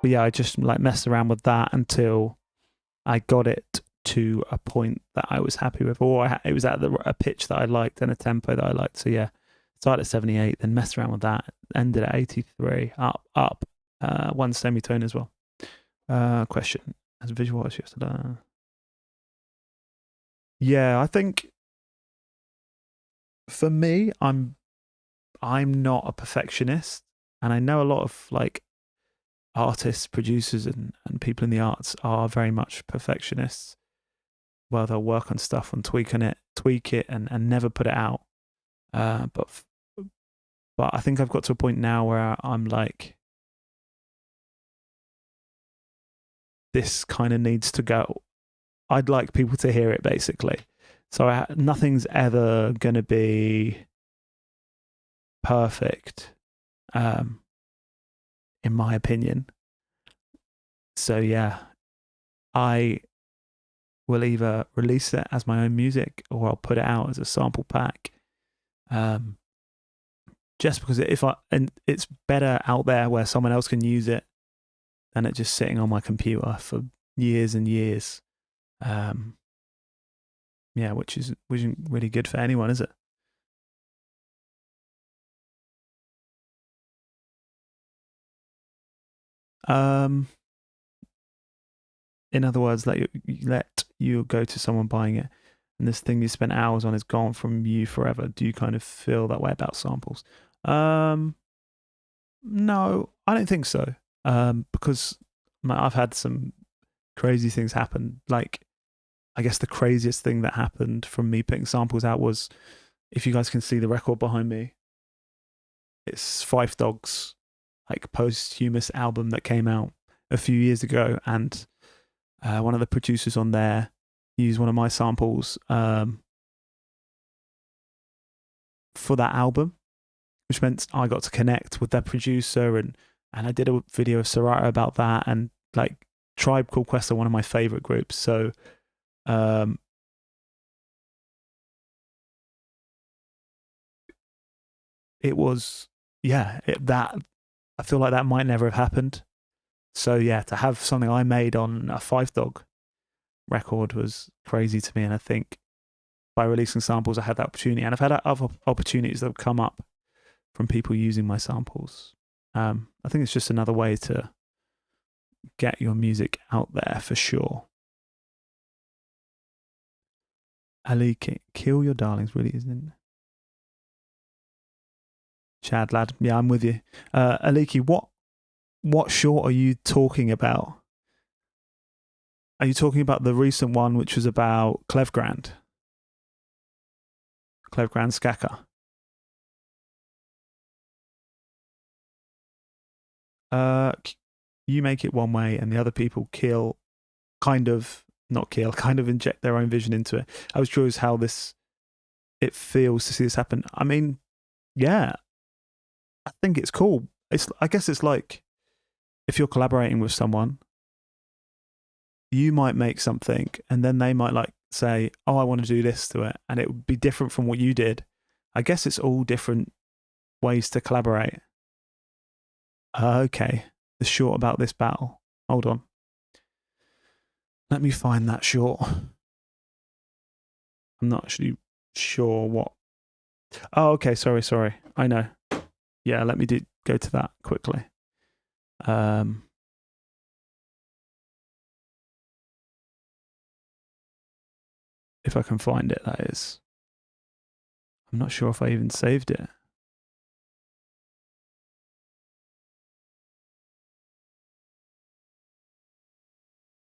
But yeah, I just like messed around with that until I got it to a point that I was happy with, or it was at a pitch that I liked and a tempo that I liked. So yeah, started at 78, then messed around with that, ended at 83, up one semitone as well. Question: as a visual artist yesterday. Yeah, I think for me, I'm not a perfectionist, and I know a lot of like artists, producers, and people in the arts are very much perfectionists. Well, they'll work on stuff and tweak it, and never put it out. But I think I've got to a point now where I'm like, this kind of needs to go. I'd like people to hear it, basically. So nothing's ever going to be perfect, in my opinion. So yeah, I will either release it as my own music or I'll put it out as a sample pack. Just because it's better out there where someone else can use it than it just sitting on my computer for years and years. Yeah, which isn't really good for anyone, is it? In other words, let you go to someone buying it, and this thing you spent hours on is gone from you forever. Do you kind of feel that way about samples? No, I don't think so. Because I've had some crazy things happen. Like, I guess the craziest thing that happened from me putting samples out was, if you guys can see the record behind me, it's Five Dogs, like posthumous album that came out a few years ago, and one of the producers on there used one of my samples for that album, which meant I got to connect with that producer, and I did a video of Serato about that, and like Tribe Called Quest are one of my favorite groups, so it was that I feel like that might never have happened. So yeah, to have something I made on a Five Dog record was crazy to me, and I think by releasing samples, I had that opportunity, and I've had other opportunities that have come up from people using my samples. I think it's just another way to get your music out there for sure. Ali, kill your darlings, really, isn't it? Chad, lad, yeah, I'm with you. Aliki, what short are you talking about? Are you talking about the recent one, which was about Klevgrand Skaka? You make it one way, and the other people kind of inject their own vision into it. I was curious how it feels to see this happen. I mean, yeah, I think it's cool. I guess it's like, if you're collaborating with someone, you might make something and then they might like say, oh, I want to do this to it, and it would be different from what you did. I guess it's all different ways to collaborate. Okay, the short about this battle. Hold on. Let me find that short. I'm not actually sure what. Oh, okay, sorry. I know. Yeah, let me go to that quickly. If I can find it, that is. I'm not sure if I even saved it.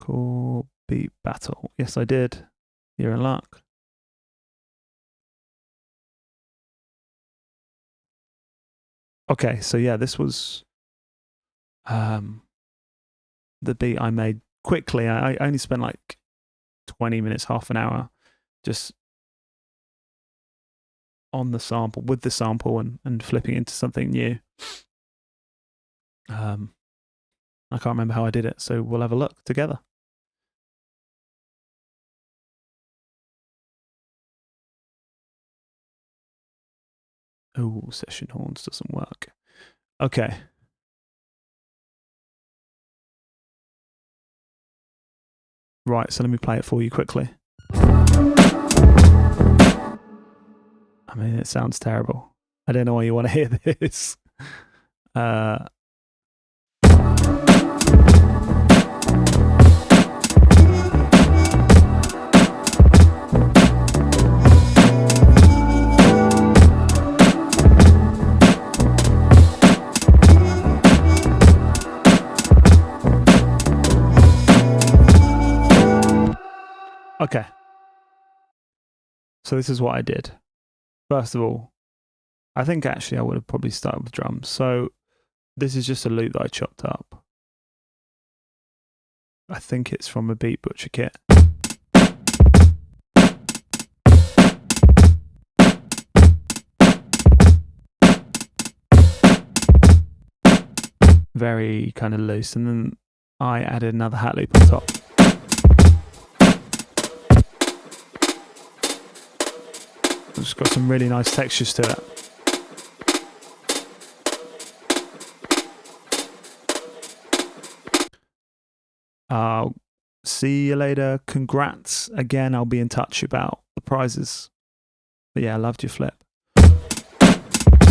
Cool beat battle. Yes, I did. You're in luck. Okay, so yeah, this was the beat I made quickly. I only spent like 20 minutes, half an hour, just on the sample, with the sample, and flipping into something new. I can't remember how I did it, so we'll have a look together. Oh, session horns doesn't work. Okay. Right, so let me play it for you quickly. I mean, it sounds terrible. I don't know why you want to hear this. So this is what I did. First of all, I think actually I would have probably started with drums. So this is just a loop that I chopped up. I think it's from a Beat Butcher kit. Very kind of loose, and then I added another hat loop on top. It's got some really nice textures to it. I'll see you later. Congrats. Again, I'll be in touch about the prizes. But yeah, I loved your flip.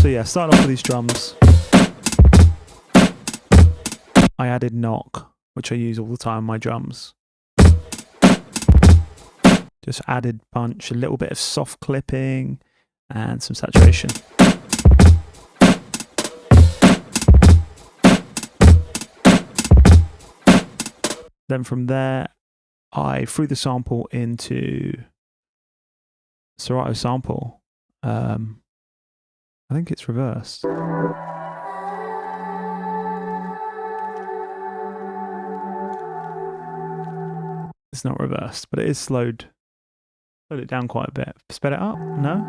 So yeah, start off with these drums. I added knock, which I use all the time on my drums. Just added punch, a little bit of soft clipping, and some saturation. Then from there, I threw the sample into Serato sample. I think it's reversed. It's not reversed, but it is slowed it down quite a bit. Sped it up? No?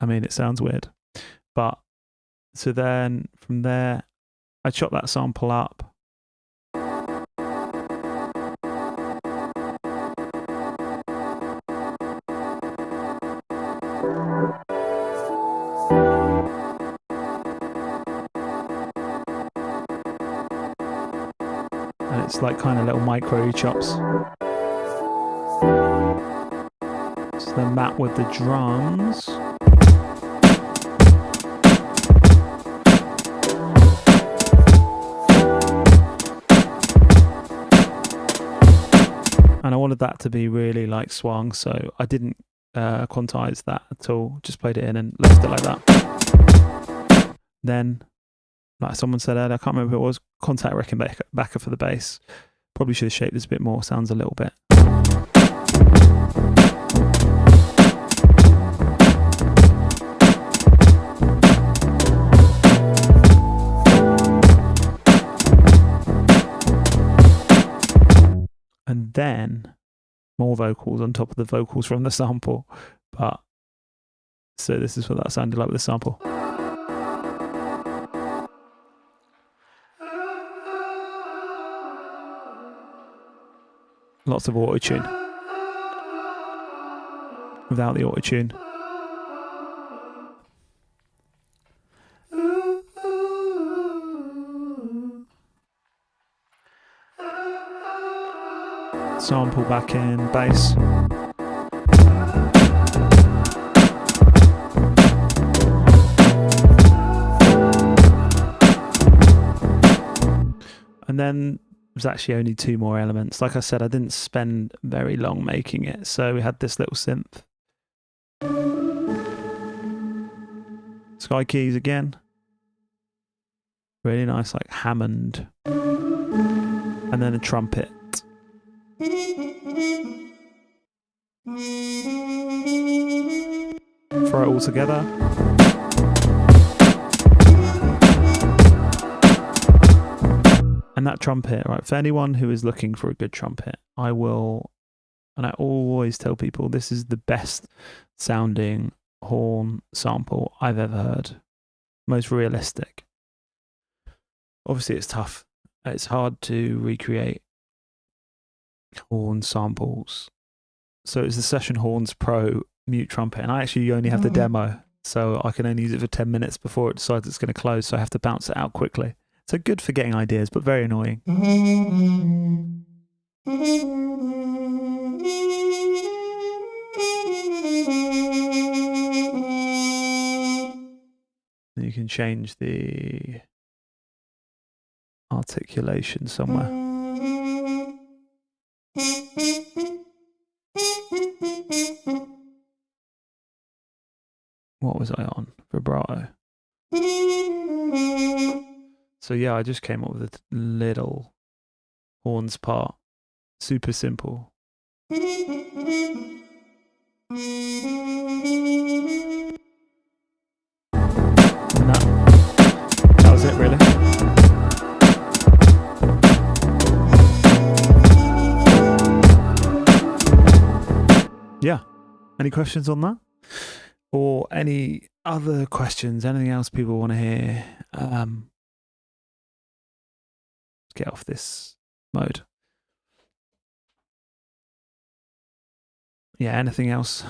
I mean, it sounds weird. But, so then from there, I chopped that sample up. And it's like kind of little micro chops. So then that with the drums. And I wanted that to be really like swung, so I didn't quantize that at all. Just played it in and left it like that. Then, like someone said earlier, I can't remember who it was, contact Rickenbacker for the bass. Probably should have shaped this a bit more, sounds a little bit. And then more vocals on top of the vocals from the sample. But so this is what that sounded like with the sample. Lots of auto-tune. Without the auto-tune. Sample back in, bass. And then there's actually only two more elements. Like I said, I didn't spend very long making it. So we had this little synth. Sky keys again. Really nice, like Hammond. And then a trumpet. Throw it all together. And that trumpet, right, for anyone who is looking for a good trumpet, I will, and I always tell people, this is the best sounding horn sample I've ever heard. Most realistic. Obviously it's tough. It's hard to recreate horn samples. So it's the Session Horns Pro mute trumpet, and I actually only have the demo, so I can only use it for 10 minutes before it decides it's going to close, so I have to bounce it out quickly. So good for getting ideas, but very annoying. You can change the articulation somewhere. What was I on? Vibrato. So yeah, I just came up with a little horns part. Super simple. And that was it, really. Yeah. Any questions on that? Or any other questions? Anything else people want to hear? Let's get off this mode. Yeah, anything else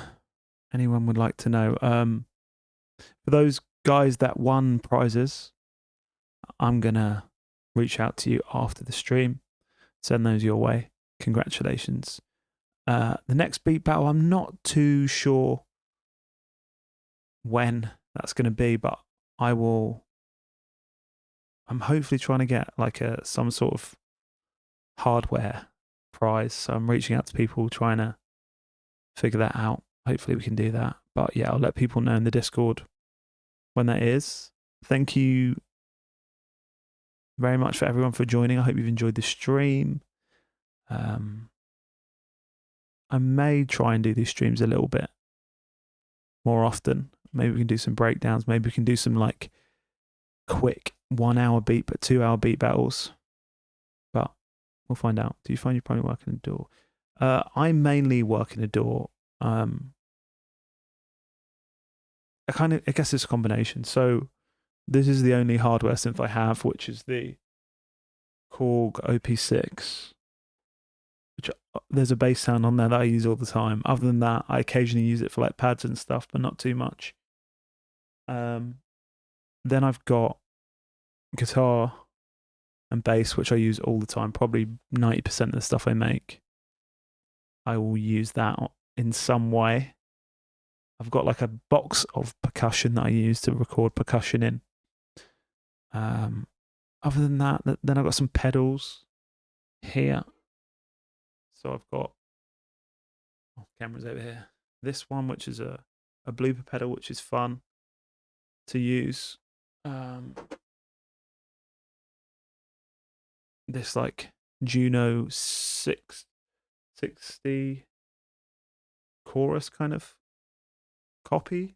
anyone would like to know? For those guys that won prizes, I'm going to reach out to you after the stream. Send those your way. Congratulations. The next beat battle, I'm not too sure when that's going to be, but I'm hopefully trying to get like some sort of hardware prize. So I'm reaching out to people trying to figure that out. Hopefully we can do that. But yeah, I'll let people know in the Discord when that is. Thank you very much for everyone for joining. I hope you've enjoyed the stream. I may try and do these streams a little bit more often. Maybe we can do some breakdowns. Maybe we can do some like quick 1 hour beat, but 2 hour beat battles. But we'll find out. Do you find you probably work in a door? I mainly work in a door. I guess it's a combination. So this is the only hardware synth I have, which is the Korg OP6. Which there's a bass sound on there that I use all the time. Other than that, I occasionally use it for like pads and stuff, but not too much. Then I've got guitar and bass, which I use all the time. Probably 90% of the stuff I make, I will use that in some way. I've got like a box of percussion that I use to record percussion in. Other than that, then I've got some pedals here. So I've got cameras over here. This one, which is a blooper pedal, which is fun to use. This like Juno 660 chorus kind of copy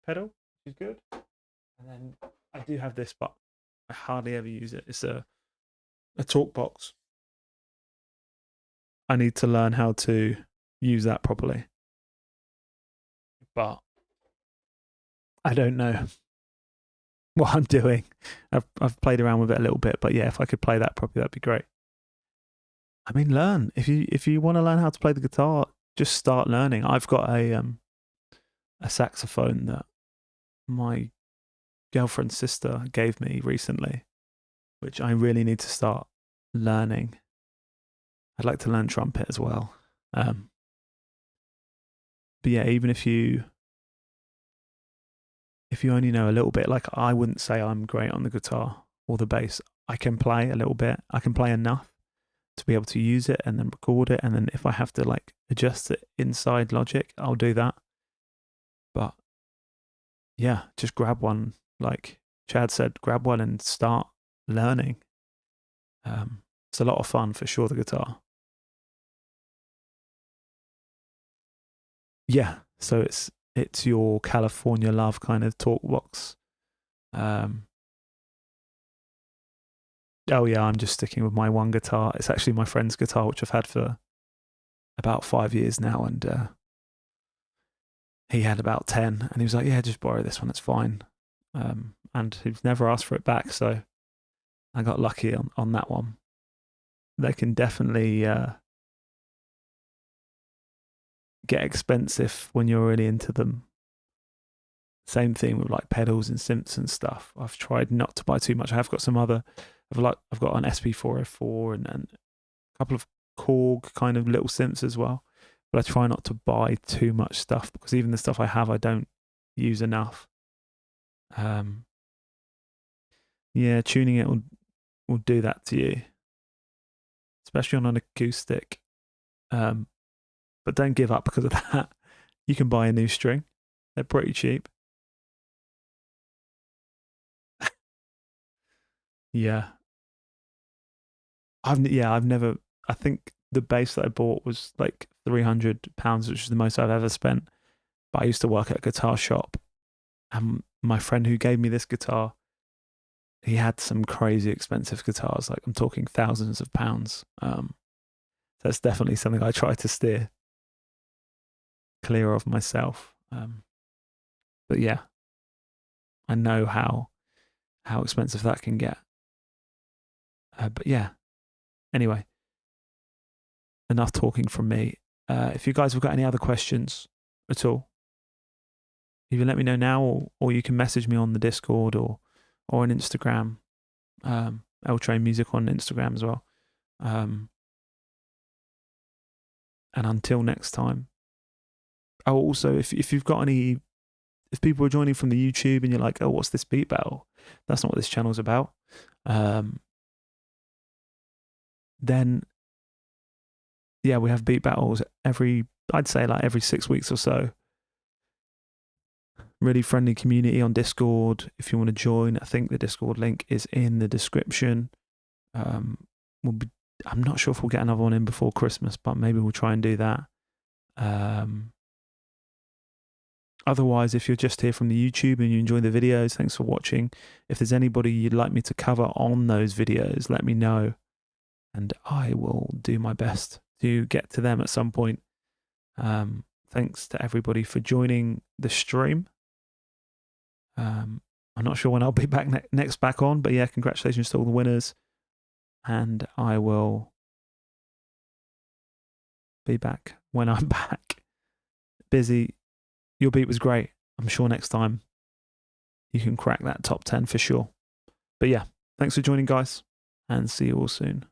pedal, which is good. And then I do have this, but I hardly ever use it. It's a talk box. I need to learn how to use that properly. But I don't know what I'm doing. I've played around with it a little bit, but yeah, if I could play that properly, that'd be great. I mean, learn. If you want to learn how to play the guitar, just start learning. I've got a saxophone that my girlfriend's sister gave me recently, which I really need to start learning. I'd like to learn trumpet as well. But yeah, even if you only know a little bit, like I wouldn't say I'm great on the guitar or the bass. I can play a little bit. I can play enough to be able to use it and then record it. And then if I have to like adjust it inside Logic, I'll do that. But yeah, just grab one. Like Chad said, grab one and start learning. It's a lot of fun for sure, the guitar. Yeah, so it's your California love kind of talk box. Oh yeah, I'm just sticking with my one guitar. It's actually my friend's guitar, which I've had for about 5 years now, and he had about 10, and he was like, yeah, just borrow this one, it's fine. And he's never asked for it back, so I got lucky on that one. They can definitely get expensive when you're really into them. Same thing with like pedals and synths and stuff. I've tried not to buy too much. I have got some other, I've got an SP404 and a couple of Korg kind of little synths as well. But I try not to buy too much stuff because even the stuff I have, I don't use enough. Yeah, tuning it will do that to you, especially on an acoustic. But don't give up because of that. You can buy a new string. They're pretty cheap. Yeah. I've never. I think the bass that I bought was like £300, which is the most I've ever spent. But I used to work at a guitar shop, and my friend who gave me this guitar, he had some crazy expensive guitars. Like I'm talking thousands of pounds. That's definitely something I try to steer clear of myself. But yeah, I know how expensive that can get. But yeah, anyway, enough talking from me. If you guys have got any other questions at all, either let me know now, or you can message me on the Discord or on Instagram. L-Train Music on Instagram as well. And until next time. Oh, also, if you've got any, if people are joining from the YouTube and you're like, oh, what's this beat battle? That's not what this channel's about. Then, yeah, we have beat battles I'd say like every 6 weeks or so. Really friendly community on Discord. If you want to join, I think the Discord link is in the description. I'm not sure if we'll get another one in before Christmas, but maybe we'll try and do that. Otherwise, if you're just here from the YouTube and you enjoy the videos, thanks for watching. If there's anybody you'd like me to cover on those videos, let me know, and I will do my best to get to them at some point. Thanks to everybody for joining the stream. I'm not sure when I'll be back next back on, but yeah, congratulations to all the winners. And I will be back when I'm back. Busy. Your beat was great. I'm sure next time you can crack that top 10 for sure. But yeah, thanks for joining, guys, and see you all soon.